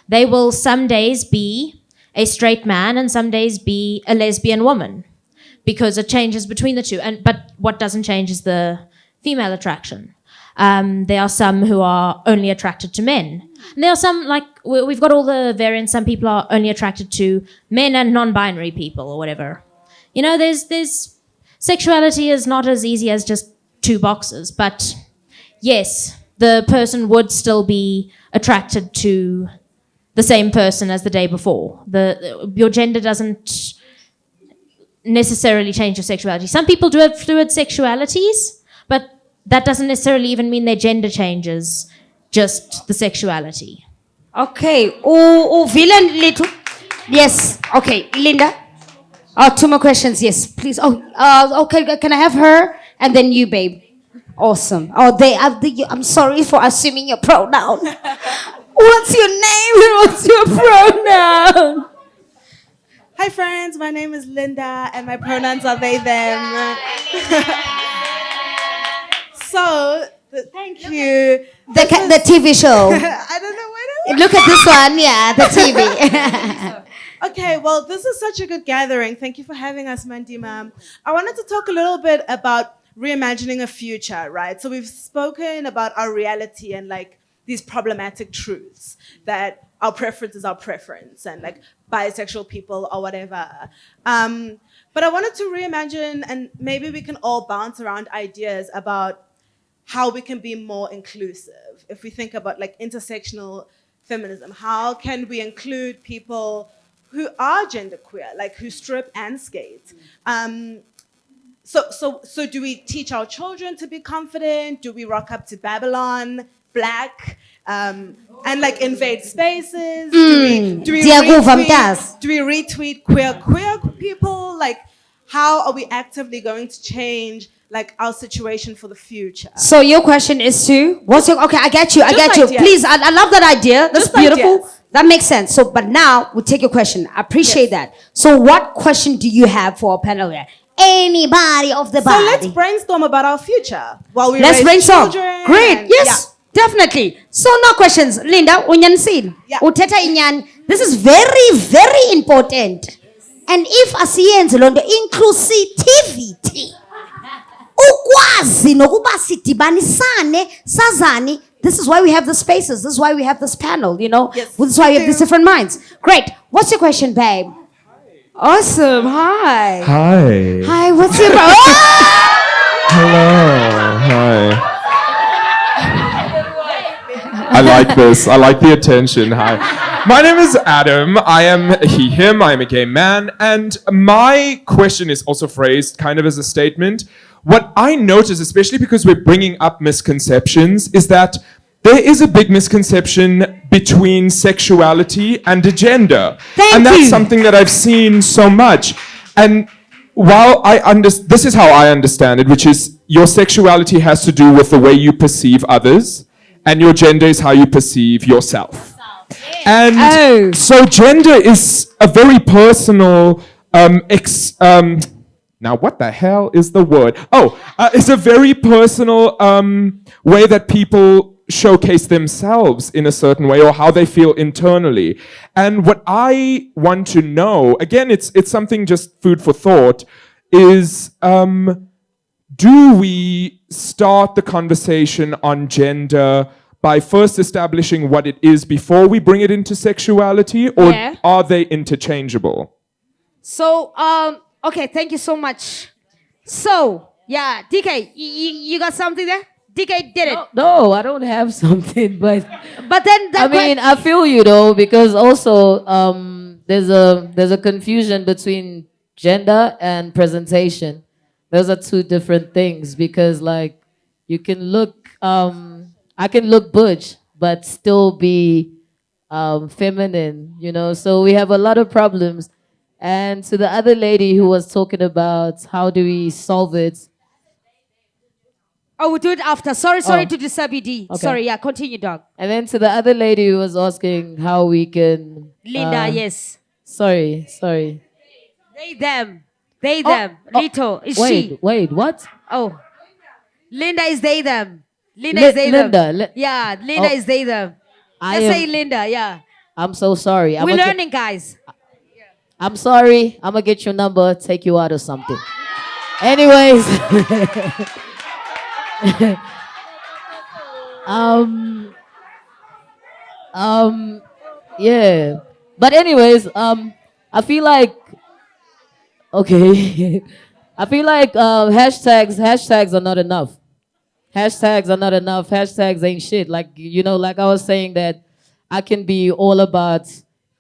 they will some days be a straight man and some days be a lesbian woman because it changes between the two. But what doesn't change is the female attraction. There are some who are only attracted to men. And there are some, like, we've got all the variants. Some people are only attracted to men and non-binary people or whatever. You know, there's sexuality is not as easy as just two boxes. But yes, the person would still be attracted to the same person as the day before. Your gender doesn't necessarily change your sexuality. Some people do have fluid sexualities, but that doesn't necessarily even mean their gender changes, just the sexuality. Okay. Oh, villain little. Yes. Okay, Linda. Oh, two more questions. Yes, please. Oh, okay. Can I have her and then you, babe? Awesome. Oh, I'm sorry for assuming your pronoun. What's your name and what's your pronoun? Hi friends, my name is Linda and my pronouns are they, them. Thank you. The TV show. I don't know where to Look at this one, yeah, the TV. Okay, well, this is such a good gathering. Thank you for having us, Mandy Ma'am. I wanted to talk a little bit about reimagining a future, right? So we've spoken about our reality and like these problematic truths that our preference is our preference and like bisexual people or whatever. But I wanted to reimagine and maybe we can all bounce around ideas about how we can be more inclusive. If we think about like intersectional feminism, how can we include people who are genderqueer, like who strip and skate? So do we teach our children to be confident? Do we rock up to Babylon, Black, and like invade spaces? Do we retweet queer people? Like, how are we actively going to change like our situation for the future? So your question is to okay, I get you. Ideas. Please, I love that idea. That's Just beautiful. ideas. That makes sense. So, but now we'll take your question. I appreciate that. So what question do you have for our panel here? Anybody of the So body. let's brainstorm about our future while we Let's raise brainstorm. children. Great. and- Yes, definitely. So no questions. Linda, unyan sin. Yeah. Uteta inyan This is very, very important. And if asiyenze loo nto, inclusivity, ukwazi nokuba sidibanisane, sazane, this is why we have the spaces. This is why we have this panel, you know? Yes. This is why we have these different minds. Great. What's your question, babe? Awesome. Hi. Hi. Hi, what's your problem? Hello. Hi. I like this. I like the attention. Hi. My name is Adam. I am he, him. I am a gay man. And my question is also phrased kind of as a statement. What I notice, especially because we're bringing up misconceptions, is that there is a big misconception between sexuality and a gender. Thank and that's you. something that I've seen so much. And while this is how I understand it, which is your sexuality has to do with the way you perceive others, and your gender is how you perceive yourself. And so gender is a very personal now what the hell is the word? It's a very personal way that people showcase themselves in a certain way or how they feel internally. And what I want to know, again, it's something just food for thought, is do we start the conversation on gender by first establishing what it is before we bring it into sexuality, or Yeah. are they interchangeable? So, okay, thank you so much. So, yeah, DK, you got something there? DK did it. No, I don't have something, but But then I mean, I feel you though, because also there's a confusion between gender and presentation. Those are two different things, because like you can look I can look butch but still be feminine, you know. So we have a lot of problems. And to the other lady who was talking about how do we solve it, we'll do it after. Sorry Oh. to disturb you, D. Okay. Sorry, yeah, continue, dog. and then to the other lady who was asking how we can Linda, yes. Sorry. They, them. They, them. oh, Lito, is she? Wait, what? Oh. Linda is they, them. Linda Li- is they, Linda, them. li- Yeah, Linda Oh. is they, them. I Let's say am, Linda, yeah. I'm so sorry. We're learning, guys. I'm sorry. I'm gonna get your number, take you out or something. Anyways, yeah. But anyways, I feel like okay. I feel like hashtags are not enough. Hashtags are not enough. Hashtags ain't shit. Like, you know, like I was saying that I can be all about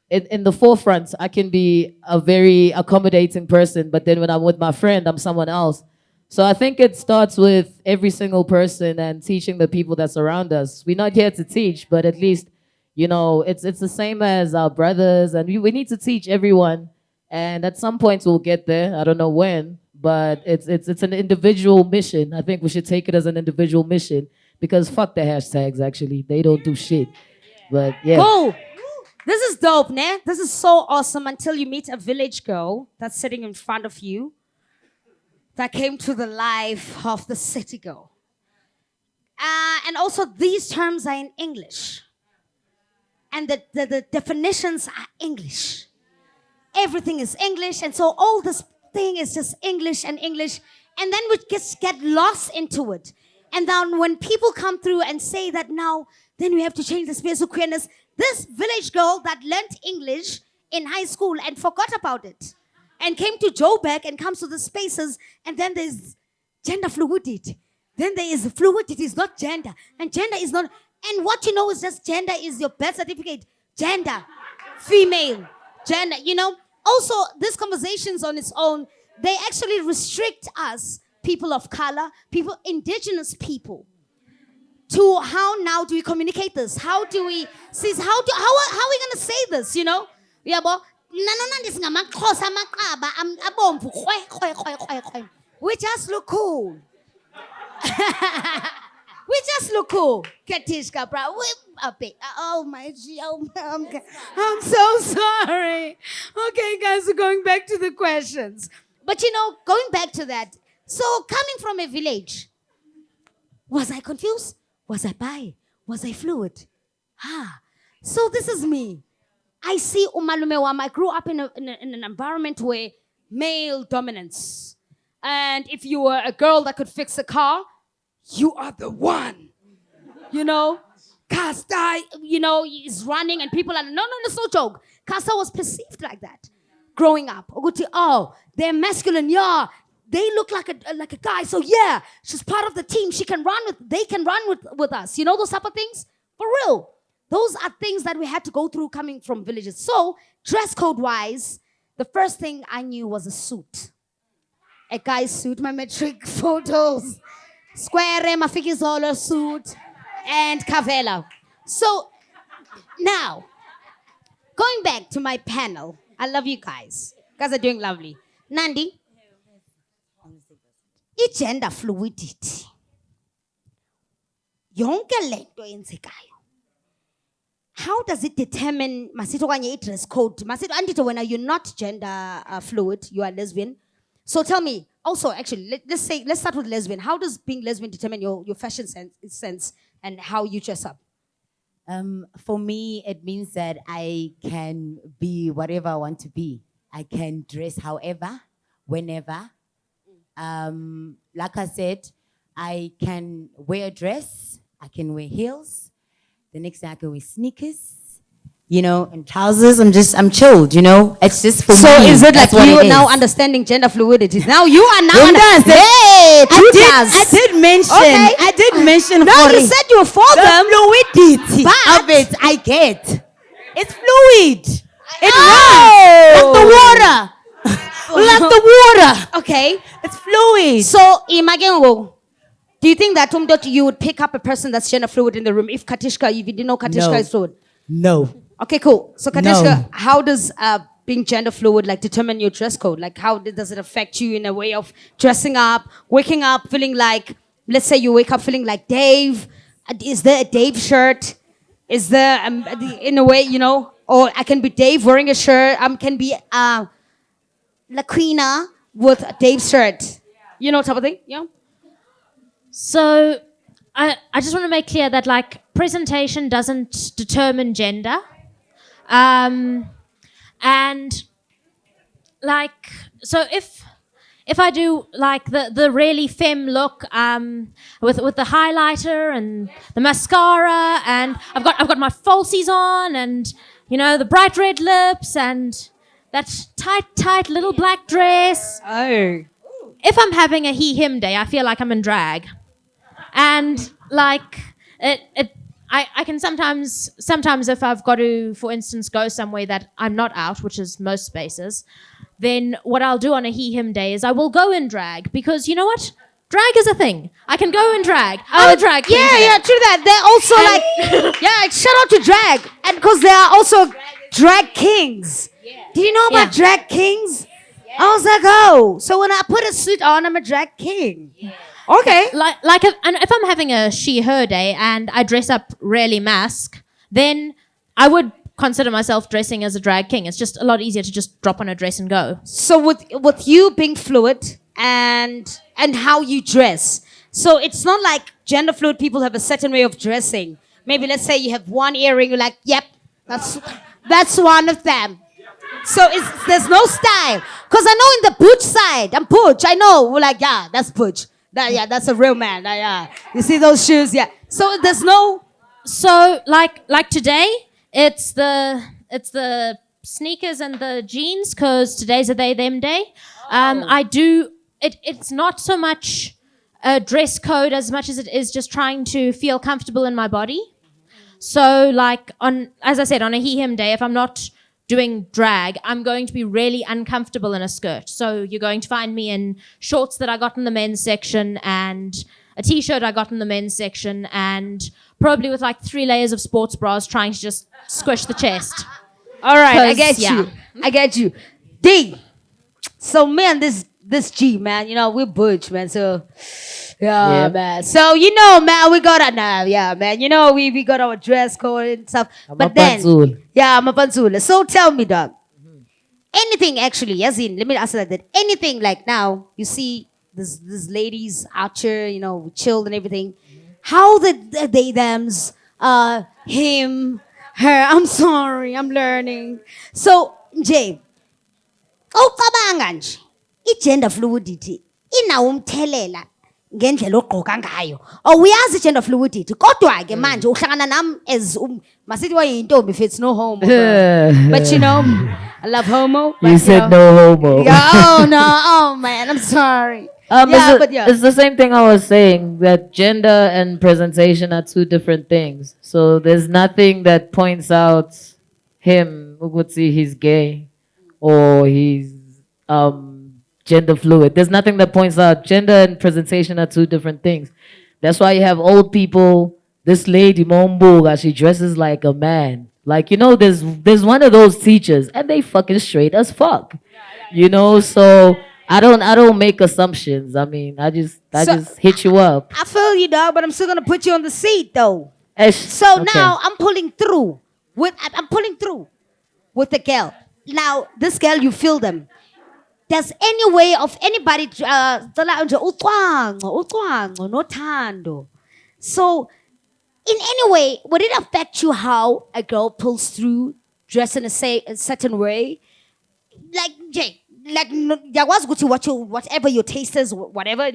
in the forefront. I can be a very accommodating person, but then when I'm with my friend, I'm someone else. So I think it starts with every single person and teaching the people that surround us. We're not here to teach, but at least, you know, it's the same as our brothers, and we need to teach everyone. And at some point we'll get there. I don't know when, but it's an individual mission. I think we should take it as an individual mission, because fuck the hashtags. Actually, they don't do shit. But yeah. Cool. This is dope, ne? This is so awesome until you meet a village girl that's sitting in front of you that came to the life of the city girl. And also, these terms are in English. And the definitions are English. Everything is English. And so all this thing is just English and English. And then we just get lost into it. And then when people come through and say that now, then we have to change the space of queerness. This village girl that learnt English in high school and forgot about it and came to Joburg and comes to the spaces, and then there's gender fluidity. Then there is fluidity, is not gender. And gender is not, and what you know is just gender is your birth certificate. Gender, female, gender, you know. Also, these conversations on its own, they actually restrict us, people of color, people, indigenous people, to how now do we communicate this? How do we see? How are we gonna say this? You know, yeah, but we just look cool. We just look cool. Katishka, bro. Oh my God. I'm so sorry. Okay, guys, we're going back to the questions. But you know, going back to that. So coming from a village, was I confused? Was I bi? Was I fluid? So this is me. I see umalume wami. I grew up in an environment where male dominance. And if you were a girl that could fix a car, you are the one. You know? Casta, is running and people are, no, it's no joke. Casta was perceived like that growing up. Oh, they're masculine, yeah. They look like a guy, so yeah, she's part of the team. They can run with us. You know those type of things? For real. Those are things that we had to go through coming from villages. So, dress code wise, the first thing I knew was a suit. A guy's suit, my matric photos. Square, mafikizolo suit, and Cavella. So, now, going back to my panel, I love you guys. You guys are doing lovely. Nandi, gender fluidity. Yonke lento yenzekayo. How does it determine masito kanye dress code? Masito andito when you're not gender fluid, you are lesbian. So tell me, also actually, let's start with lesbian. How does being lesbian determine your fashion sense and how you dress up? For me, it means that I can be whatever I want to be. I can dress however, whenever. Like I said, I can wear a dress, I can wear heels. The next day I can wear sneakers, and trousers. I'm chilled, It's just for me. So is it like That's what you it now is. understanding gender fluidity? Now you are now Hey, I did mention. Okay. I did mention. No, you said you were for the them. fluidity But- of it. I get. It's fluid. It Oh. runs like the water. Like the water. Okay. It's fluid. So Imagengo, do you think that you would pick up a person that's gender fluid in the room if you didn't know Katishka No. is fluid? No. Okay, cool. So Katishka, No. how does being gender fluid determine your dress code? How does it affect you in a way of dressing up, waking up feeling like, let's say you wake up feeling like Dave. Is there a Dave shirt? Is there, in a way, or I can be Dave wearing a shirt. Can be Laquina with a Dave shirt. Type of thing? Yeah. So I just want to make clear that presentation doesn't determine gender. And so if I do the really femme look with the highlighter and the mascara and I've got my falsies on and the bright red lips and that tight little black dress. Oh. If I'm having a he-him day, I feel like I'm in drag. And I can sometimes if I've got to, for instance, go somewhere that I'm not out, which is most spaces, then what I'll do on a he-him day is I will go in drag because you know what? Drag is a thing. I can go in drag. I'm a drag queen today. Yeah, true that. They're also shout out to drag. And because there are also drag kings. Do you know about drag kings? I was like, oh, so when I put a suit on, I'm a drag king. Okay. If I'm having a she/her day and I dress up really mask, then I would consider myself dressing as a drag king. It's just a lot easier to just drop on a dress and go. So with you being fluid and how you dress, so it's not like gender fluid people have a certain way of dressing. Maybe let's say you have one earring, you're like, yep, that's one of them. So there's no style. Because I know in the butch side, I'm butch, I know, we're like, yeah, that's butch. That's a real man. You see those shoes? Yeah. So there's no. So like today, it's the sneakers and the jeans because today's a they them day. I do it. It's not so much a dress code as much as it is just trying to feel comfortable in my body. So as I said, on a he/him day, if I'm not doing drag, I'm going to be really uncomfortable in a skirt. So you're going to find me in shorts that I got in the men's section and a t-shirt I got in the men's section and probably with 3 layers of sports bras trying to just squish the chest. All right, I get yeah. you. I get you. D. So man, this G, man, we're butch, man. So yeah, man. So man, we got man. We got our dress code and stuff. But then, I'm a panzula. So tell me, dog. Anything actually, as in, let me ask like that. Anything now, you see these ladies out here, chilled and everything. How the they thems, him, her. I'm sorry, I'm learning. So, Jay, ucabanga nje i-gender fluidity inawo umthelela ngendlela ogqoka ngayo. Uyazi i-gender fluidity kodwa ke manje uhlangana nami as masithi wayintombi if it's no homo. Bro. But you know, I love homo. But, You said no homo. Oh no, oh man, I'm sorry. It's the same thing I was saying, that gender and presentation are two different things. So there's nothing that points out him, who would see he's gay or he's gender fluid. There's nothing that points out gender and presentation are two different things. That's why you have old people. This lady, Momboga, she dresses like a man. Like, you know, there's one of those teachers and they fucking straight as fuck. You know, so I don't make assumptions. I mean, I just hit you up. I feel you, dog, but I'm still gonna put you on the seat though. So now I'm pulling through with the girl. Now this girl, you feel them. There's any way of anybody nothando. So in any way, would it affect you how a girl pulls through, dressed in a certain way? Like Jay, like there was good to whatever your taste is, whatever,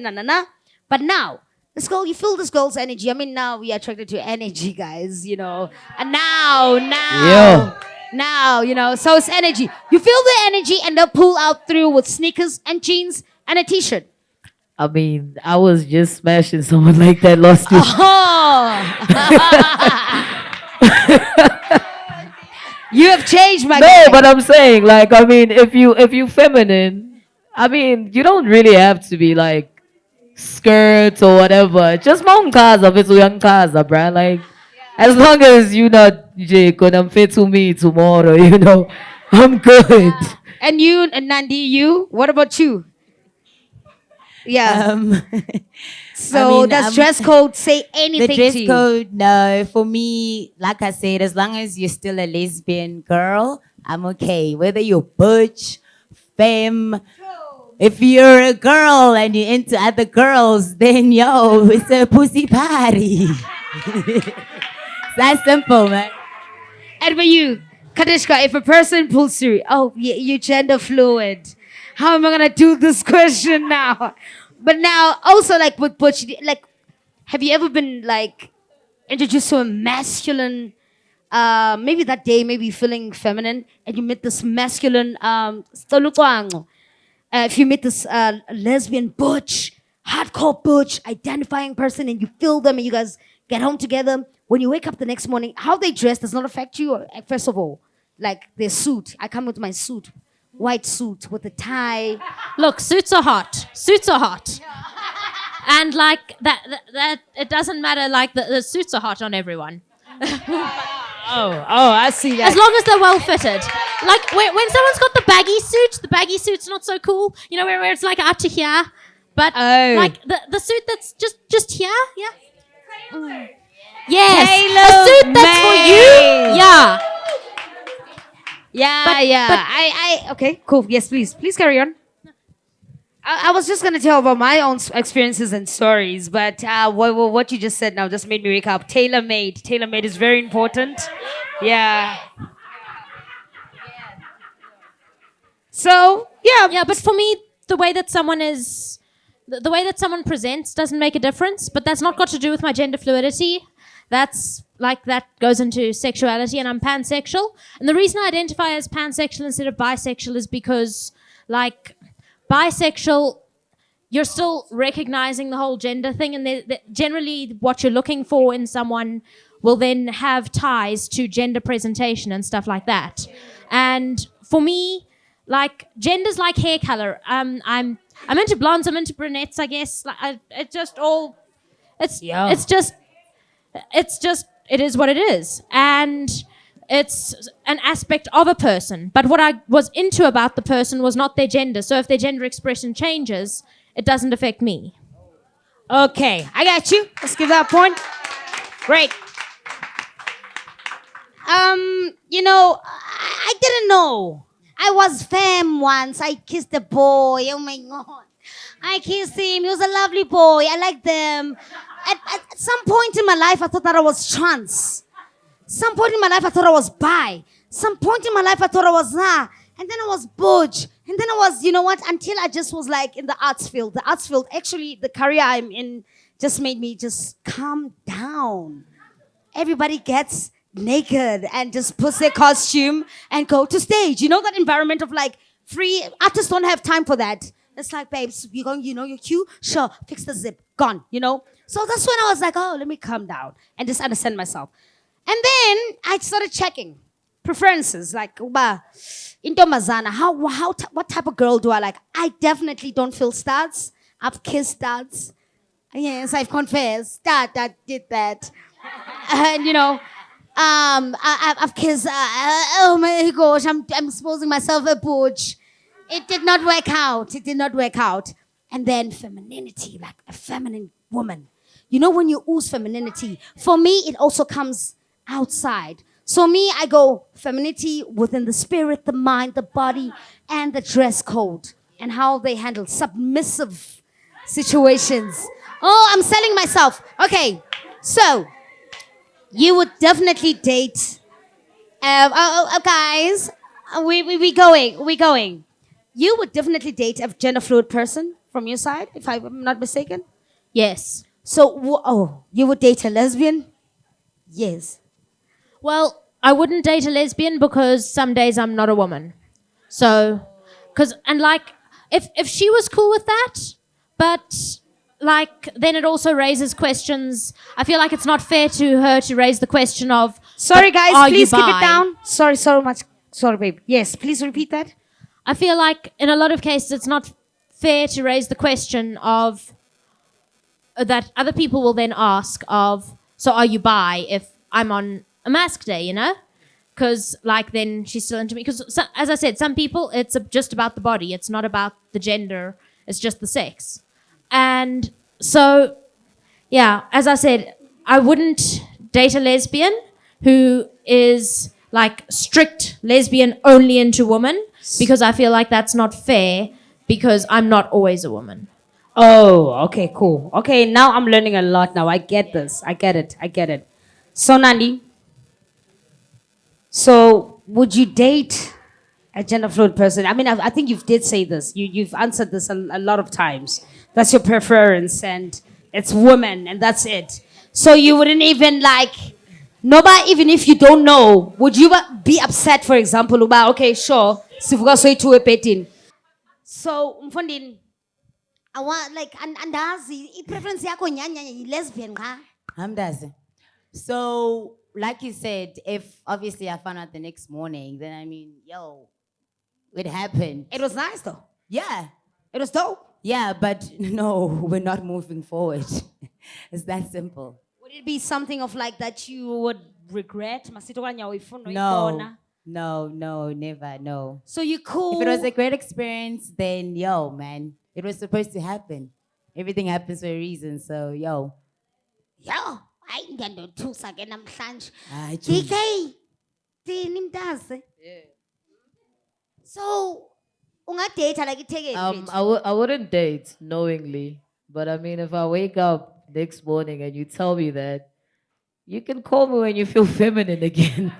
But now, this girl, you feel this girl's energy. I mean, now we are attracted to energy, guys, you know. And now, you know, so it's energy. You feel the energy and they'll pull out through with sneakers and jeans and a t-shirt. I mean, I was just smashing someone like that last week. You have changed, my No, guy. but I'm saying, like, I mean, if you feminine, I mean, you don't really have to be like skirts or whatever. Just mong kaza, it's young kaza, bruh. Like, as long as you not Jake and I'm fit to me tomorrow, you know, I'm good. And you, and Nandi, you? What about you? Yeah. So does dress code say anything The dress to you? code, no. For me, like I said, as long as you're still a lesbian girl, I'm okay. Whether you're butch, femme, if you're a girl and you're into other girls, then yo, it's a pussy party. It's that simple, man. And for you, Kadishka, if a person pulls through, you're gender fluid. How am I gonna do this question now? But now, also like with butch, like, have you ever been like introduced to a masculine? Maybe that day, maybe feeling feminine, and you met this masculine. If you meet this lesbian butch, hardcore butch, identifying person, and you feel them, and you guys get home together. When you wake up the next morning, how they dress does not affect you. First of all, like their suit. I come with my suit, white suit with a tie. Look, suits are hot. Suits are hot. And like that it doesn't matter, like the suits are hot on everyone. I see that. As long as they're well fitted. Like when someone's got the baggy suit's not so cool. You know, where it's like out to here. But like the suit that's just here, yeah. Yes. A suit that's for you. Yeah. Yeah. Okay, cool. Yes, please carry on. I was just gonna tell about my own experiences and stories, but what you just said now just made me wake up. Tailor-made is very important. Yeah. So Yeah, but for me, the way that someone presents doesn't make a difference. But that's not got to do with my gender fluidity. That's like that goes into sexuality, and I'm pansexual. And the reason I identify as pansexual instead of bisexual is because, like, bisexual, you're still recognizing the whole gender thing, and generally what you're looking for in someone will then have ties to gender presentation and stuff like that. And for me, like, gender's like hair color. I'm into blondes, I'm into brunettes, I guess. Like, it is what it is. And it's an aspect of a person. But what I was into about the person was not their gender. So if their gender expression changes, it doesn't affect me. okay, I got you. Let's give that a point. Great. You know, I didn't know. I was femme once. I kissed a boy. Oh my god. I kissed him. He was a lovely boy. I liked them. At some point in my life, I thought that I was trans. Some point in my life, I thought I was bi. Some point in my life, I thought I was nah. And then I was butch. And then I was, you know what, until I just was like in the arts field. The arts field, actually, the career I'm in just made me just calm down. Everybody gets naked and just puts their costume and go to stage. You know that environment of like free, artists don't have time for that. It's like, babes, you going, you know your cue? Sure, fix the zip, gone, you know? So that's when I was like, oh, let me calm down and just understand myself. And then I started checking preferences, like, into Mazana, what type of girl do I like? I definitely don't feel studs. I've kissed studs. Yes, I've confessed. That did that. And, you know, I've kissed, oh my gosh, I'm exposing myself a butch. It did not work out. It did not work out. And then femininity, like a feminine woman. You know, when you ooze femininity, for me, it also comes outside. So me, I go femininity within the spirit, the mind, the body, and the dress code, and how they handle submissive situations. Oh, I'm selling myself. Okay, so you would definitely date. Guys, we going. You would definitely date a gender fluid person from your side, if I'm not mistaken. Yes. So, you would date a lesbian? Yes. Well, I wouldn't date a lesbian because some days I'm not a woman. So, if she was cool with that, but like, then it also raises questions. I feel like it's not fair to her to raise the question of, Sorry, guys, are please you keep bi? it down. Sorry so much. Sorry, babe. Yes, please repeat that. I feel like in a lot of cases it's not fair to raise the question of that other people will then ask of, so are you bi if I'm on a mask day, you know? Because like then she's still into me. Because as I said, some people it's just about the body. It's not about the gender. It's just the sex. And so, yeah, as I said, I wouldn't date a lesbian who is like strict lesbian only into women because I feel like that's not fair because I'm not always a woman. Oh, okay, cool. Okay, now I'm learning a lot now. I get this. I get it. So, Nandi, so would you date a gender fluid person? I mean, I think you did say this. You've answered this a lot of times. That's your preference, and it's women, and that's it. So you wouldn't even like, nobody, even if you don't know, would you be upset, for example, about, okay, sure, sivuka soyitu epetin. So, Mfondini, I want like andazi preference yako nyanya lesbian ka. Hamdazi. So, like you said, if obviously I found out the next morning, then I mean, it happened. It was nice though. Yeah. It was dope. Yeah, but no, we're not moving forward. It's that simple. would it be something of like that you would regret? No, never, no. So you cool. If it was a great experience, then man, it was supposed to happen. Everything happens for a reason, so Yo, I ngiyando thusa ke namhlanje. Hayi, DK. Thini mntazi? Yeah. So ungadate like iteke. I wouldn't date knowingly, but I mean, if I wake up next morning and you tell me that, you can call me when you feel feminine again.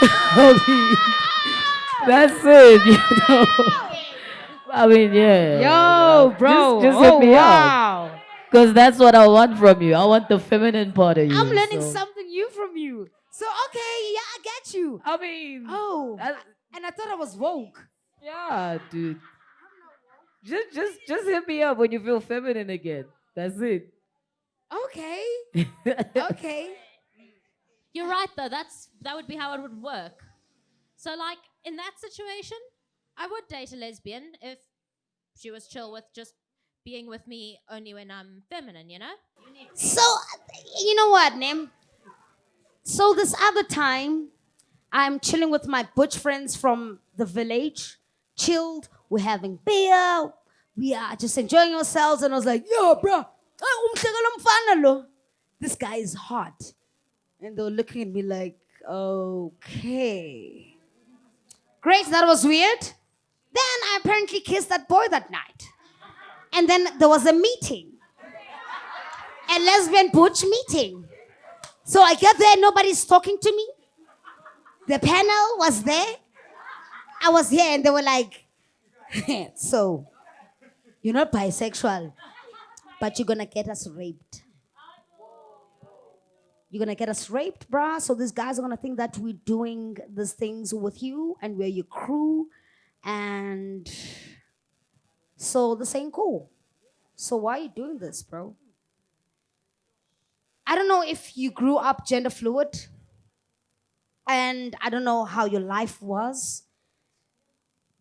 I mean, that's it, you know. I mean, yeah. Yo, bro. Just hit me up. Because that's what I want from you. I want the feminine part of you. I'm learning something new from you. So, okay, yeah, I get you. I mean, And I thought I was woke. yeah, dude. Just hit me up when you feel feminine again. That's it. Okay. Okay. You're right though. That would be how it would work. So like in that situation, I would date a lesbian if she was chill with just being with me only when I'm feminine, you know? So you know what, Nim? So this other time, I'm chilling with my butch friends from the village. Chilled, we're having beer, we are just enjoying ourselves, and I was like, yo, bro, this guy is hot. And they were looking at me like, okay. Great, that was weird. Then I apparently kissed that boy that night. And then there was a meeting. A lesbian butch meeting. So I get there, nobody's talking to me. The panel was there. I was here, and they were like, so, you're not bisexual, but you're gonna get us raped. You're gonna get us raped, bruh. So these guys are gonna think that we're doing these things with you and we're your crew. And so this ain't cool. So why are you doing this, bro? I don't know if you grew up gender fluid, and I don't know how your life was,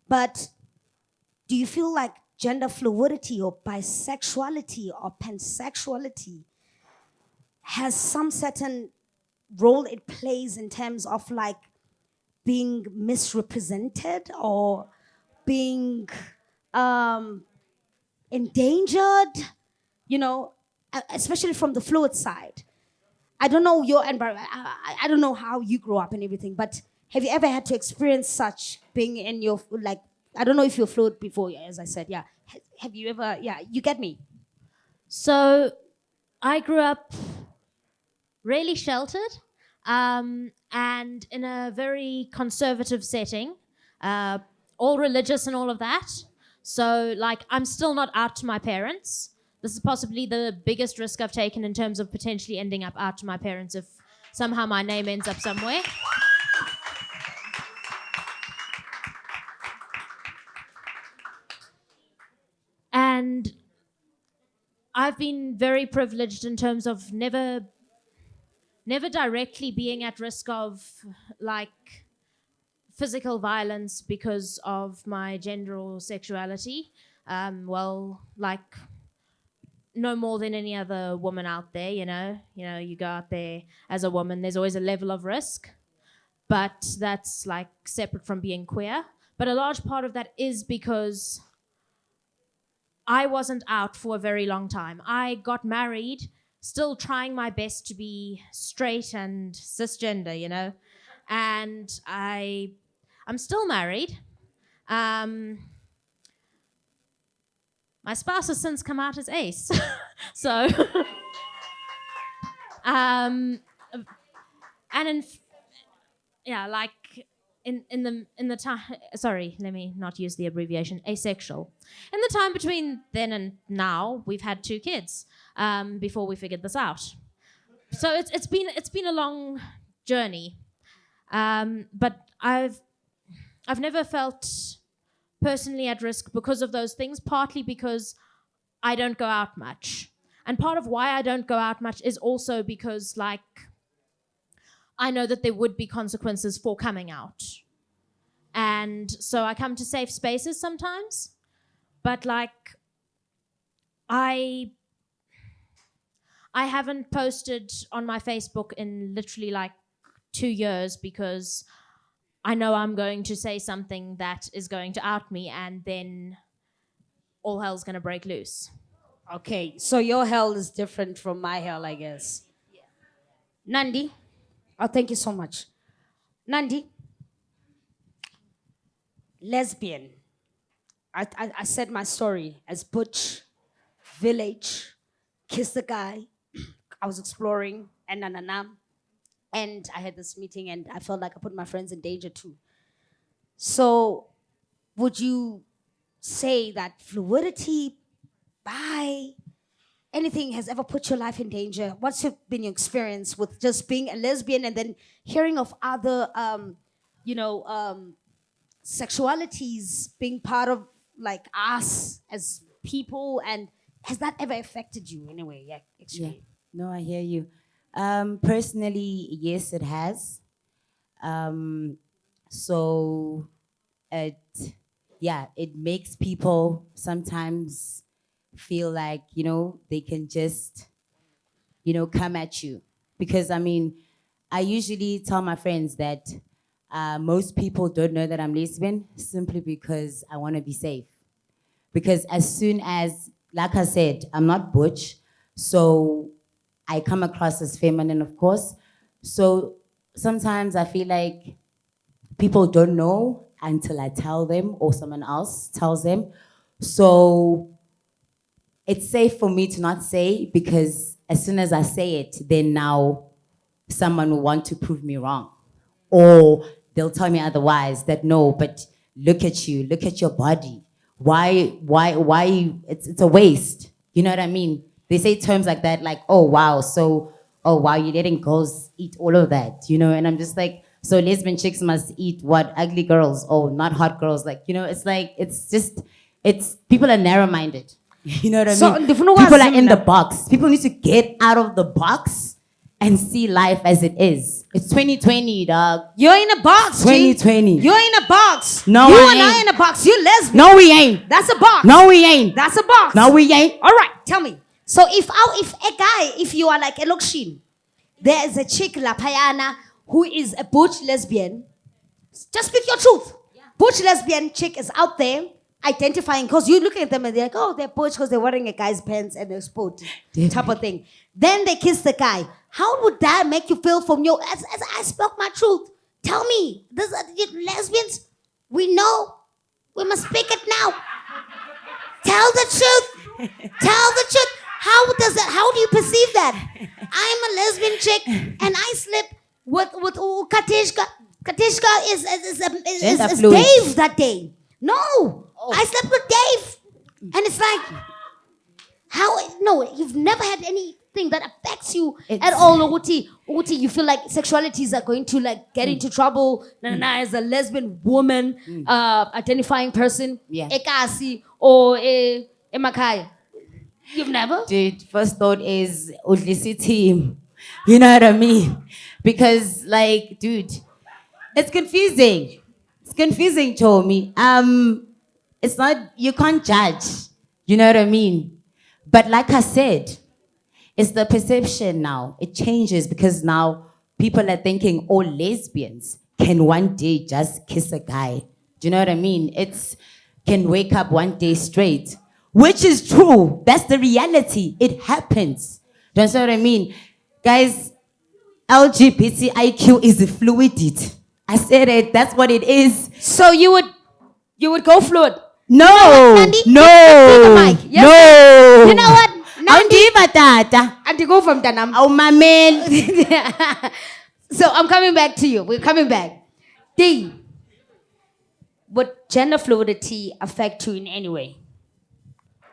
but do you feel like gender fluidity or bisexuality or pansexuality has some certain role it plays in terms of like being misrepresented or being endangered, you know, especially from the fluid side? I don't know your environment. I don't know how you grew up and everything, but have you ever had to experience such being in your, like, I don't know if you're fluid before, as I said, yeah. Have you ever, yeah, you get me? So I grew up really sheltered and in a very conservative setting, all religious and all of that. So, like, I'm still not out to my parents. This is possibly the biggest risk I've taken in terms of potentially ending up out to my parents if somehow my name ends up somewhere. And I've been very privileged in terms of never directly being at risk of like physical violence because of my gender or sexuality. Well, like no more than any other woman out there, you know, you go out there as a woman, there's always a level of risk, but that's like separate from being queer. But a large part of that is because I wasn't out for a very long time. I got married, still trying my best to be straight and cisgender, you know, and I'm still married. My spouse has since come out as ace, so and like in the time. Sorry, let me not use the abbreviation. Asexual. In the time between then and now, we've had 2 kids before we figured this out. So it's been a long journey, but I've never felt personally at risk because of those things, partly because I don't go out much. And part of why I don't go out much is also because, like, I know that there would be consequences for coming out. And so I come to safe spaces sometimes, but, like, I haven't posted on my Facebook in literally, like, 2 years because I know I'm going to say something that is going to out me, and then all hell's going to break loose. Okay, so your hell is different from my hell, I guess. Yeah. Nandi, oh, thank you so much. Nandi, lesbian. I said my story as butch, village, kissed the guy. I was exploring, and and I had this meeting, and I felt like I put my friends in danger too. So, would you say that fluidity, bi, anything has ever put your life in danger? What's been your experience with just being a lesbian and then hearing of other, sexualities being part of like us as people? And has that ever affected you in a way? Yeah, actually. Yeah. No, I hear you. Personally, yes, it has. So it makes people sometimes feel like, they can just, come at you. Because, I mean, I usually tell my friends that most people don't know that I'm lesbian simply because I want to be safe. Because as soon as, like I said, I'm not butch, so I come across as feminine, of course. So sometimes I feel like people don't know until I tell them or someone else tells them. So it's safe for me to not say, because as soon as I say it, then now someone will want to prove me wrong. Or they'll tell me otherwise, that no, but look at you, look at your body. Why, it's a waste. You know what I mean? They say terms like that, like, oh wow, so, oh wow, you're letting girls eat all of that, you know? And I'm just like, so lesbian chicks must eat what? Ugly girls, oh, not hot girls. Like, you know, it's like, it's people are narrow-minded. You know what I So, mean? different People was are in the similar. box. People need to get out of the box and see life as it is. It's 2020, dog. You're in a box, G. 2020. You're in a box. No, you I and I ain't. in a box. You're lesbian. No, we ain't. That's a box. No, we ain't. That's a box. No, we ain't. All right, tell me. So if you are like a Lokshin, there is a chick Lapayana who is a butch lesbian. Just speak your truth. Butch lesbian chick is out there identifying, because you looking at them and they're like, oh, they're butch because they're wearing a guy's pants and they're sporty type of thing. Then they kiss the guy. How would that make you feel from your, as I spoke my truth? Tell me, lesbians, we know, we must speak it now. Tell the truth. Tell the truth. How do you perceive that? I'm a lesbian chick and I sleep with Katishka. Katishka is fluid. Dave that day. No, I slept with Dave. And it's like, no, you've never had anything that affects you at all. Uti, you feel like sexualities are going to like get into trouble. As a lesbian woman, identifying person, Yeah. ekasi or emakaya. You've never? Dude, first thought is Udlisiti. You know what I mean? Because, like, dude, it's confusing. It's confusing, Chomi. It's not, you can't judge. You know what I mean? But like I said, it's the perception now. It changes because now people are thinking all lesbians can one day just kiss a guy. Do you know what I mean? It's can wake up one day straight, which is true. That's the reality. It happens. Do you understand what I mean? Guys, LGBTIQ is a fluidity. I said it. That's what it is. So you would go fluid. No, Nandi, no, take the mic. Yes, no. You know what? Nandi, Tata. and to go from Danam. Oh, my man. So I'm coming back to you. We're coming back. D, would gender fluidity affect you in any way?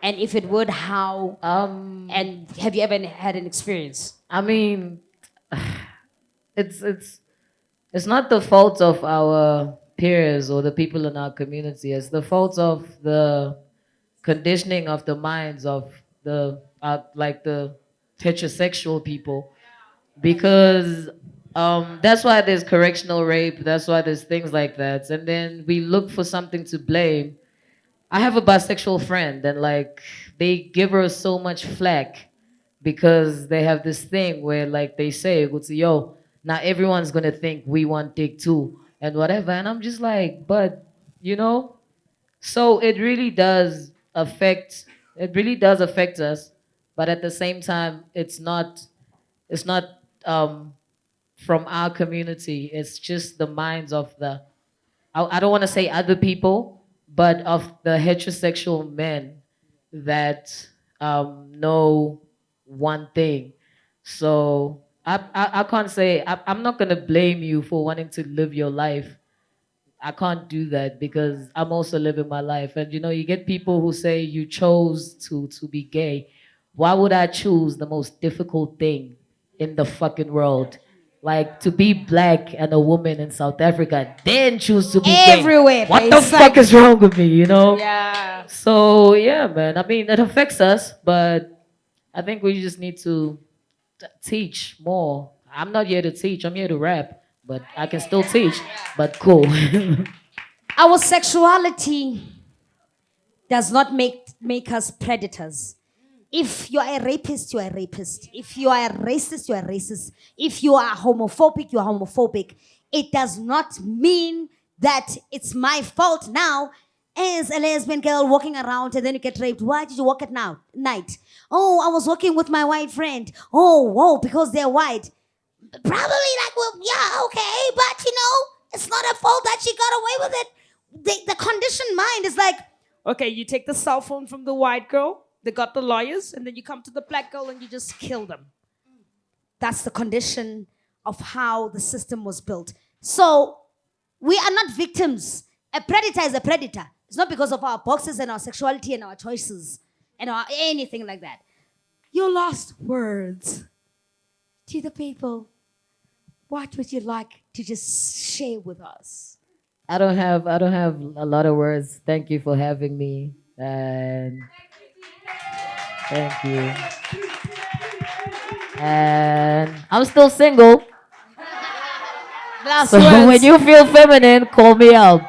And if it would, how? And have you ever had an experience? I mean, it's not the fault of our peers or the people in our community. It's the fault of the conditioning of the minds of the like the heterosexual people, because that's why there's correctional rape. That's why there's things like that, and then we look for something to blame. I have a bisexual friend, and like they give her so much flack because they have this thing where like they say, yo, now everyone's gonna think we want dick too and whatever. And I'm just like, but you know, so it really does affect us, but at the same time, it's not from our community. It's just the minds of the, I don't want to say other people, but of the heterosexual men that know one thing. So I can't say, I'm not going to blame you for wanting to live your life. I can't do that because I'm also living my life. And you know, you get people who say you chose to be gay. Why would I choose the most difficult thing in the fucking world? Like to be black and a woman in South Africa, then choose to be Everywhere, gay. What babe. the It's fuck like- is wrong with me, you know? Yeah. So yeah, man. I mean, it affects us, but I think we just need to teach more. I'm not here to teach. I'm here to rap, but I can still teach. But cool. Our sexuality does not make us predators. If you are a rapist, you are a rapist. If you are a racist, you are a racist. If you are homophobic, you are homophobic. It does not mean that it's my fault now as a lesbian girl walking around and then you get raped. Why did you walk at night? Oh, I was walking with my white friend. Oh, whoa, because they're white. Probably like, well, yeah, okay, but you know, it's not her fault that she got away with it. The conditioned mind is like, okay, you take the cell phone from the white girl, they got the lawyers, and then you come to the black girl and you just kill them. That's the condition of how the system was built. So we are not victims. A predator is a predator. It's not because of our boxes and our sexuality and our choices and our anything like that. Your last words to the people. What would you like to just share with us? I don't have a lot of words. Thank you for having me. And thank you. And I'm still single. Last So when you feel feminine, call me out.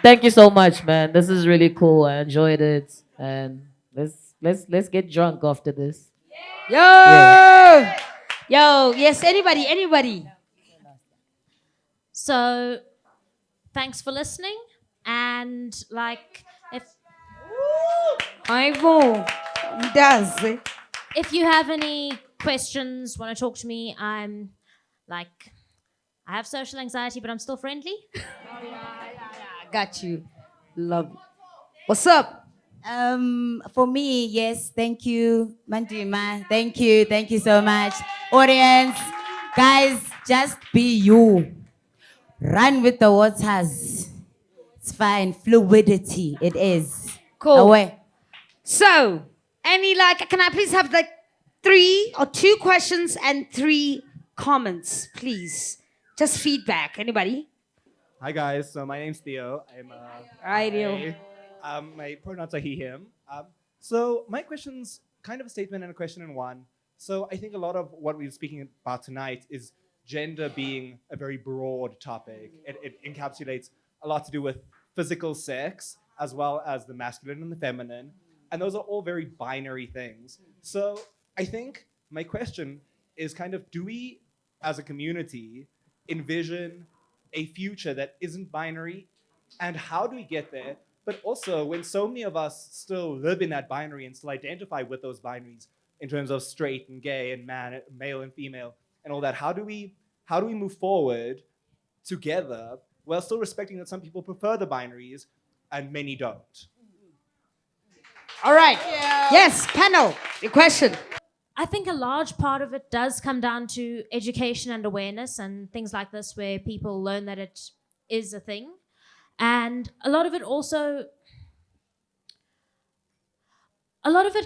Thank you so much, man. This is really cool. I enjoyed it. And let's get drunk after this. Yo! Yeah. Yo, yes, anybody. So, thanks for listening. And like, if you have any questions, want to talk to me, I have social anxiety, but I'm still friendly. Got you. Love it. What's up? For me, yes, thank you, Mandima. Thank you so much. Audience, guys, just be you. Run with the waters. It's fine. Fluidity, it is. Cool. Away. So, can I please have 3 or 2 questions and 3 comments, please? Just feedback. Anybody? Hi guys, so my name's Theo. Hi, Theo. My pronouns are he, him. So my question's kind of a statement and a question in one. So I think a lot of what we're speaking about tonight is gender being a very broad topic. It encapsulates a lot to do with physical sex, as well as the masculine and the feminine. And those are all very binary things. So I think my question is kind of, do we, as a community, envision a future that isn't binary? And how do we get there? But also, when so many of us still live in that binary and still identify with those binaries in terms of straight and gay and male and female and all that, how do we move forward together while still respecting that some people prefer the binaries and many don't? All right. Yes, panel, your question. I think a large part of it does come down to education and awareness and things like this, where people learn that it is a thing. And a lot of it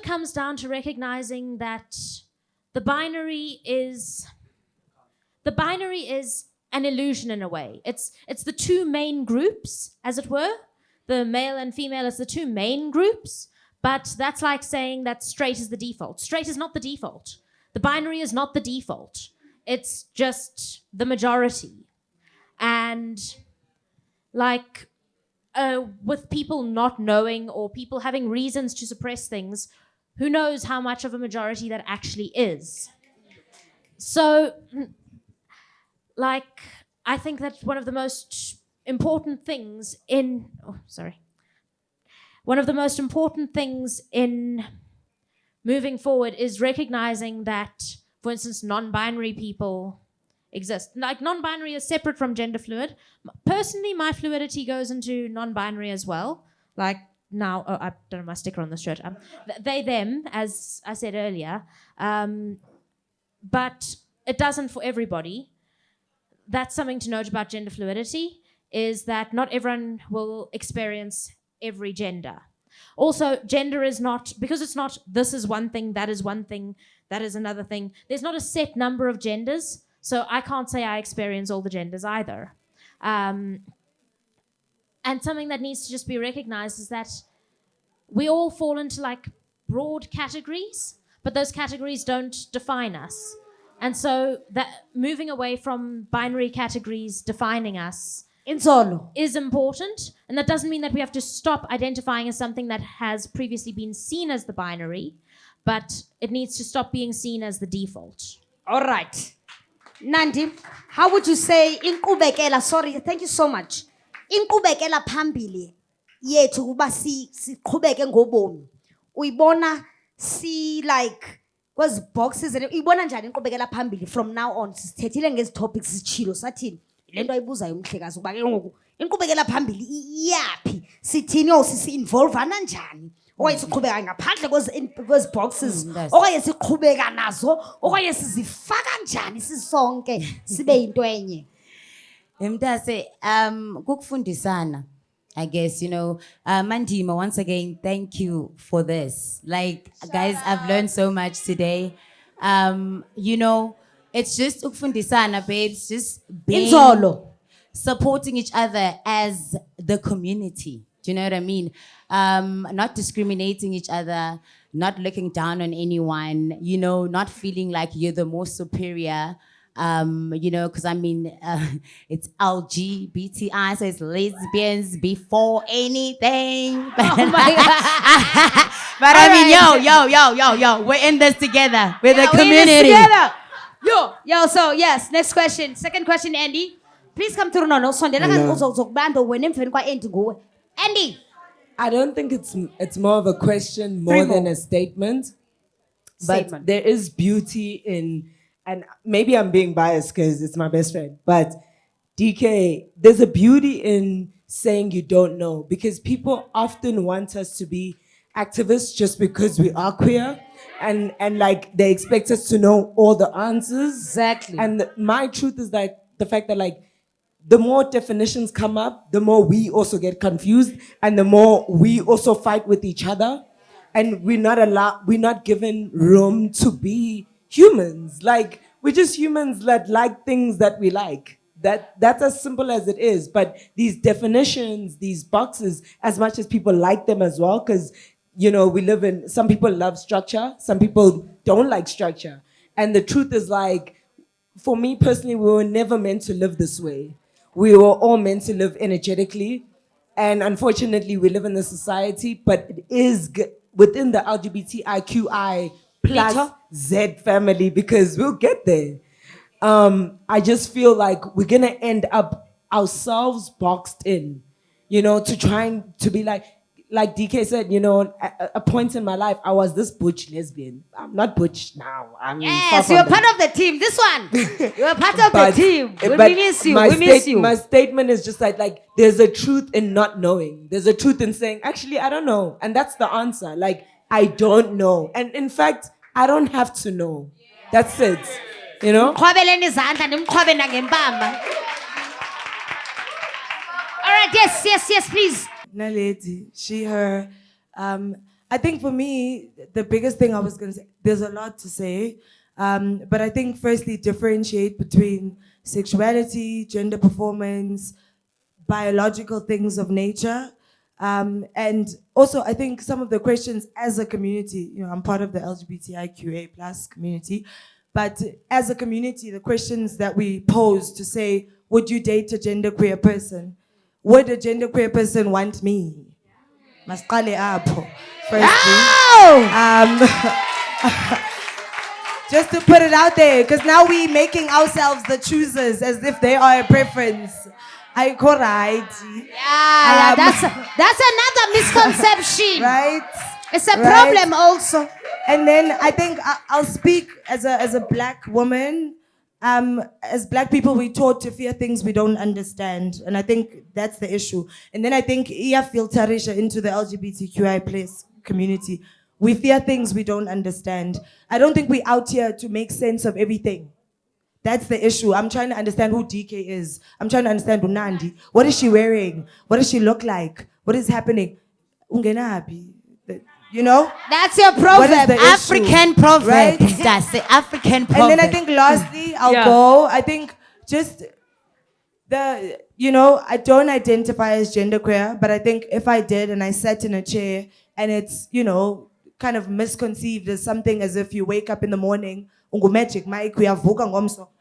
comes down to recognizing that the binary is an illusion in a way. It's the 2 main groups, as it were. The male and female is the 2 main groups. But that's like saying that straight is the default. Straight is not the default. The binary is not the default. It's just the majority. And with people not knowing or people having reasons to suppress things, who knows how much of a majority that actually is. So, I think that one of the most important things in moving forward is recognizing that, for instance, non-binary people exist. Non-binary is separate from gender fluid. Personally, my fluidity goes into non-binary as well. Now, I don't have my sticker on the shirt. They, them, as I said earlier. But it doesn't for everybody. That's something to note about gender fluidity, is that not everyone will experience every gender. Also, gender is not, because it's not this is one thing, that is one thing, that is another thing. There's not a set number of genders, so I can't say I experience all the genders either. And something that needs to just be recognized is that we all fall into broad categories, but those categories don't define us. And so that moving away from binary categories defining us is important, and that doesn't mean that we have to stop identifying as something that has previously been seen as the binary, but it needs to stop being seen as the default. All right. Nandi, how would you say thank you so much. Inkqubekela phambili yethu kuba siqhubeke ngobomi. Uyibona kwezi boxes uyibona njani inkqubekela phambili from now on? Sithethile ngezi topics sitshilo sathini. Lento ayibuzayo umhlekazi kuba ke ngoku inkqubekela phambili iyaphi? Sithini sisi-involvana njani? Okanye siqhubeka ngaphandle kwezi boxes, okanye siqhubeka nazo, okanye sizifaka kanjani sisonke sibe into enye. Mtase, kukufundisana. I guess, Mandima, once again, thank you for this. Like, guys, I've learned so much today. It's just ukufundisana, babes, just being, Inzolo. supporting each other as the community. Do you know what I mean? Not discriminating each other, not looking down on anyone, not feeling like you're the most superior. Because it's LGBTI, so it's lesbians before anything. But, Oh my God. but yo, we're in this together. We're the Yeah, we're in this community. together. Yo, so yes, next question. Second question, Andy. Please come through. No, sondela Hello. uzokubamba wena emveni kwa Andy nguwe. Andy. I don't think it's more of a question more Three than more. a statement. But Statement. there is beauty in, and maybe I'm being biased because it's my best friend, but DK, there's a beauty in saying you don't know, because people often want us to be activists just because we are queer, and like they expect us to know all the answers. Exactly. And my truth is like the fact that like the more definitions come up, the more we also get confused, and the more we also fight with each other, and we're not given room to be humans. Like, we're just humans that like things that we like. That's as simple as it is. But these definitions, these boxes, as much as people like them as well, because we live in, some people love structure, some people don't like structure. And the truth is, like, for me personally, we were never meant to live this way. We were all meant to live energetically. And unfortunately, we live in a society, but it is within the LGBTIQI plus Z family, because we'll get there. I just feel like we're gonna end up ourselves boxed in, to trying to be like DK said, at a point in my life, I was this butch lesbian. I'm not butch now. I'm Yes, far you're from part that. of the team. This one. You're part of the team. We but miss you. My We miss you. My statement is just like there's a truth in not knowing. There's a truth in saying, actually, I don't know. And that's the answer. Like, I don't know. And in fact, I don't have to know. That's it. Mqhwabeleni izandla nimqhwabe nangempama. All right, yes, please. Naledi, she, her. I think for me, the biggest thing I was going to say, there's a lot to say, but I think firstly, differentiate between sexuality, gender performance, biological things of nature. And also, I think some of the questions as a community, I'm part of the LGBTIQA plus community, but as a community, the questions that we pose to say, would you date a genderqueer person? Would a genderqueer person want me? Masqale apho, firstly. Just to put it out there, because now we're making ourselves the choosers as if they are a preference. I correct. Yeah, that's another misconception. Right? It's a Right. problem also. And then I think I'll speak as a black woman. As black people, we're taught to fear things we don't understand. And I think that's the issue. And then I think iya filterisha into the LGBTQI plus community. We fear things we don't understand. I don't think we're out here to make sense of everything. That's the issue. I'm trying to understand who DK is. I'm trying to understand Unandi. What is she wearing? What does she look like? What is happening? Ungenabi. That's your What is proverb. the issue? African proverb. Right? That's the African proverb. And then I think lastly, I'll go. I think just I don't identify as genderqueer, but I think if I did and I sat in a chair and it's, kind of misconceived as something as if you wake up in the morning, ungu magic Mike,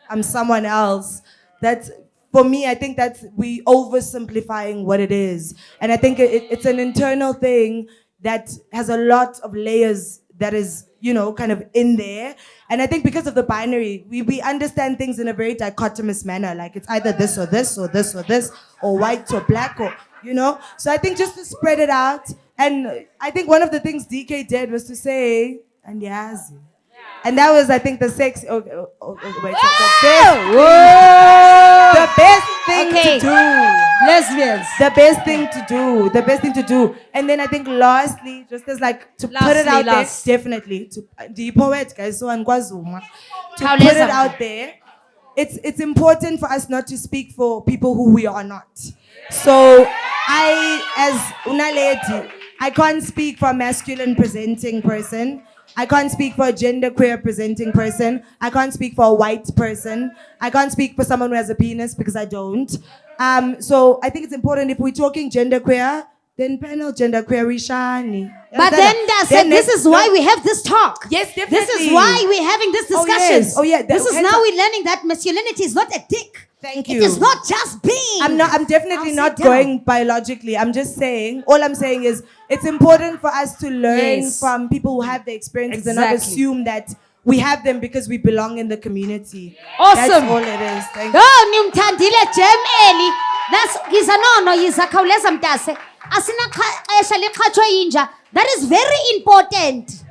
I'm someone else. That's, for me, I think that's we oversimplifying what it is. And I think it's an internal thing that has a lot of layers that is, kind of in there. And I think because of the binary, we understand things in a very dichotomous manner. Like it's either this or this or this or this, or white or black, or, So I think just to spread it out. And I think one of the things DK did was to say, and yazi. And that was, I think, the sex. Wait, the best thing Okay. to do. Lesbians. The best thing to do. The best thing to do. And then I think lastly, just as like to put it out there, definitely. To the poet guys, so and Kwazuma. To put it out there. It's important for us not to speak for people who we are not. So I, as una lady, I can't speak for a masculine presenting person. I can't speak for a genderqueer presenting person. I can't speak for a white person. I can't speak for someone who has a penis because I don't. So I think it's important if we're talking genderqueer, then panel genderqueer rishani. But then I said, this is why we have this talk. Yes, definitely. This is why we're having this discussion. Oh, yeah. This is now we're learning that masculinity is not a dick. Thank you. It is not just being. I'm definitely not going biologically. I'm just saying, all I'm saying is it's important for us to learn from people who have the experiences and not assume that we have them because we belong in the community. Awesome. That's all it is. Thank you. Oh, nimthandile Jem Eli. That's yiza nono yiza khawuleza mntase. Asina xesha liqhathwe yinja. That is very important.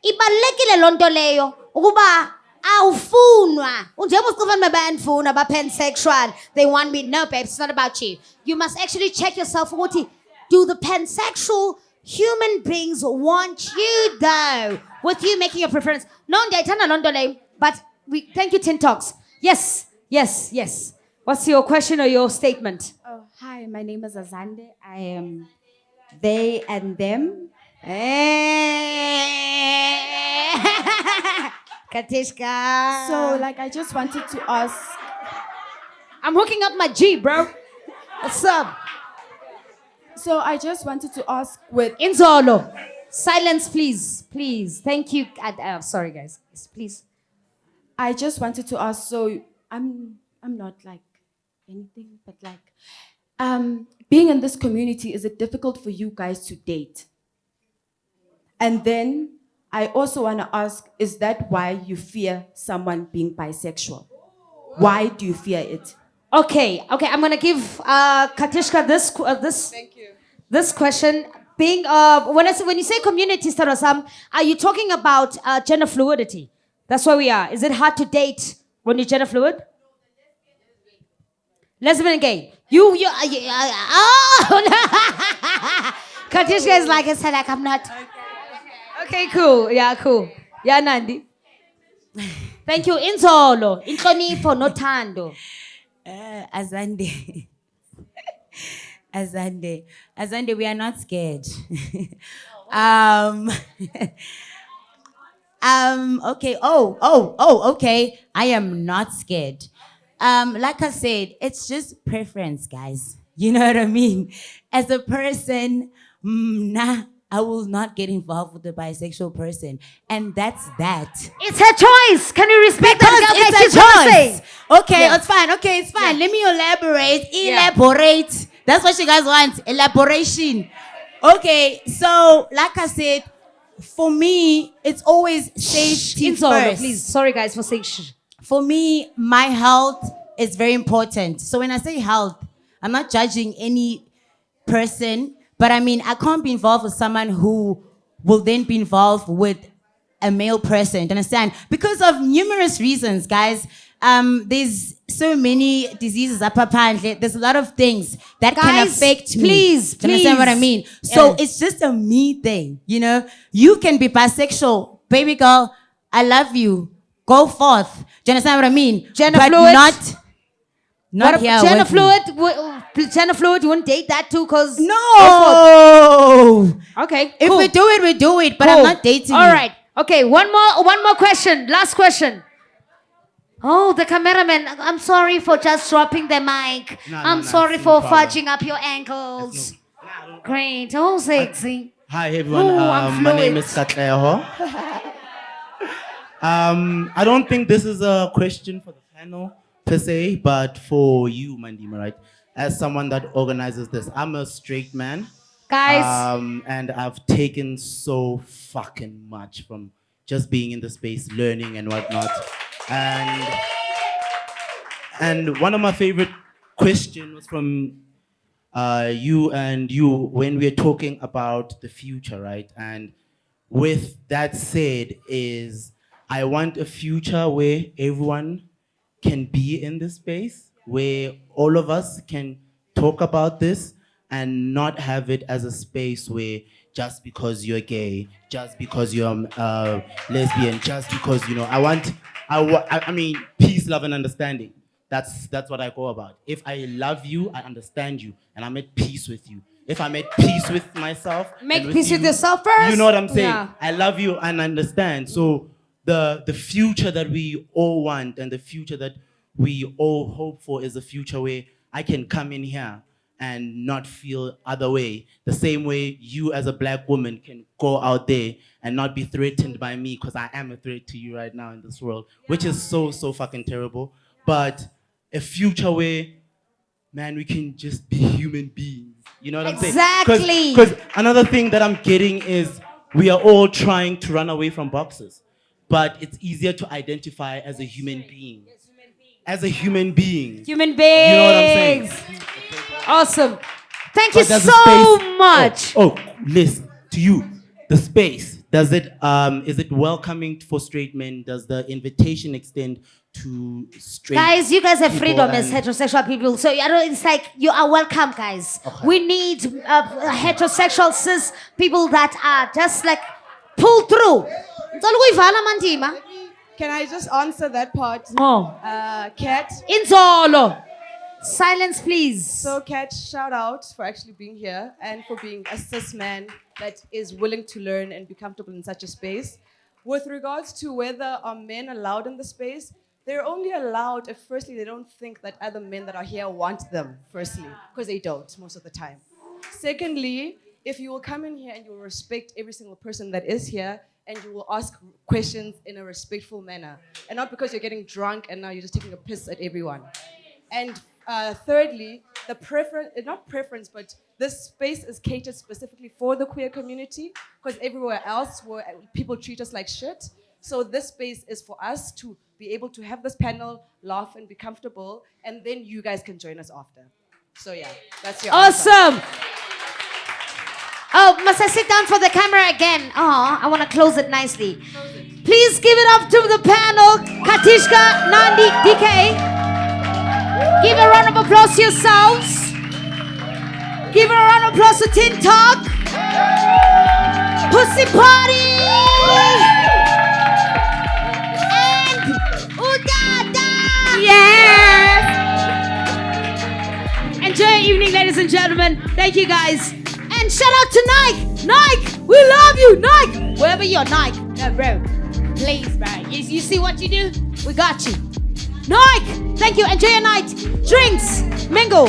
Ibalekile lonto leyo ukuba awufunwa. Unjengoba ucifana bayandifuna ba pansexual. They want me. No, babe, it's not about you. You must actually check yourself ukuthi do the pansexual human beings want you though? With you making your preference. No, ndiyayithanda lonto leyo. But we thank you, Tint Talks. Yes. What's your question or your statement? Oh, hi, my name is Azande. I am they and them. Katishka. So, like, I just wanted to ask. I'm hooking up my G, bro. What's up? So, I just wanted to ask with. Inzolo. Silence, please. Please. Thank you. Sorry, guys. Please. I just wanted to ask. So, I'm not like anything, but like, being in this community, is it difficult for you guys to date? And then I also want to ask, is that why you fear someone being bisexual? Why do you fear it? Okay. I'm gonna give Katishka this. Thank you. This question. Being when you say community, Starosam, are you talking about gender fluidity? That's where we are. Is it hard to date when you're gender fluid? Lesbian and gay. You Katishka is like, it's like I'm not. Okay, cool. Yeah, cool. Yeah, Nandi. Thank you. Inzolo. Inhlonipho nothando. Azande. Azande, we are not scared. Okay. Okay. I am not scared. Like I said, it's just preference, guys. You know what I mean? As a person, I will not get involved with a bisexual person. And that's that. It's her choice. Can you respect that? It's a choice. Okay, yeah. It's fine. Okay, it's fine. Yeah. Let me elaborate. Elaborate. That's what you guys want. Elaboration. Okay, so like I said, for me, it's always safety first. Please. Sorry, guys, for saying shh. For me, my health is very important. So when I say health, I'm not judging any person, but I mean, I can't be involved with someone who will then be involved with a male person. Do you understand? Because of numerous reasons, guys. There's so many diseases up apparently. There's a lot of things that can affect me. Please. Do you understand what I mean? So it's just a me thing, you know? You can be bisexual. Baby girl, I love you. Go forth. Do you understand what I mean? Gender but fluid. Not here. Gender fluid, you wouldn't date that too, cause no. Okay. If cool. we do it, we do it. But I'm not dating. All right. Okay. One more question. Last question. Oh, the cameraman. I'm sorry for just dropping the mic. I'm sorry for fudging up your ankles. Great. Oh, sexy. Hi everyone. I'm my name is Katleho. I don't think this is a question for the panel per se, but for you, Mandima, right? As someone that organizes this, I'm a straight man. Guys. And I've taken so fucking much from just being in the space, learning and whatnot. And one of my favorite questions was from you when we were talking about the future, right? And with that said, is I want a future where everyone can be in this space, where all of us can talk about this and not have it as a space where just because you're gay, just because you're lesbian, just because, I mean, peace, love, and understanding. That's what I go about. If I love you, I understand you, and I'm at peace with you. If I'm at peace with myself, Make and peace with you, yourself first. You know what I'm saying? Yeah. I love you and understand. So the future that we all want and the future that we all hope for is a future where I can come in here and not feel other way. The same way you as a black woman can go out there and not be threatened by me, because I am a threat to you right now in this world, which is so fucking terrible. But a future where, man, we can just be human beings. You know what I'm saying? Exactly. Because another thing that I'm getting is we are all trying to run away from boxes. But it's easier to identify as a human being. As a human being. Human beings. You know what I'm saying? Awesome. Thank you But does the so space- much. Liz, to you, the space, does it is it welcoming for straight men? Does the invitation extend to straight Guys, you guys have people freedom as and- heterosexual people. So it's like you are welcome, guys. We need heterosexual cis people that are just like pull through. Can I just answer that part? Oh. Kat. Inzolo. Silence, please. So, Kat, shout out for actually being here and for being a cis man that is willing to learn and be comfortable in such a space. With regards to whether are men allowed in the space, they're only allowed if, firstly, they don't think that other men that are here want them, firstly, because they don't most of the time. Secondly, if you will come in here and you will respect every single person that is here, and you will ask questions in a respectful manner, and not because you're getting drunk and now you're just taking a piss at everyone. And thirdly, the but this space is catered specifically for the queer community, because everywhere else where people treat us like shit. So this space is for us to be able to have this panel, laugh and be comfortable, and then you guys can join us after. So yeah, that's your answer. Awesome. Oh, must I sit down for the camera again? Oh, I want to close it nicely. Please give it up to the panel, Katishka, Nandi, DK. Give a round of applause to yourselves. Give a round of applause to Tint Talks. Pussy Party. And uTata. Yes. Enjoy your evening, ladies and gentlemen. Thank you, guys. And shout out to Nike. Nike, we love you, Nike. Wherever you're, Nike. No, bro. Please, bro. You see what you do? We got you. Nike, thank you. Enjoy your night. Drinks, mingle.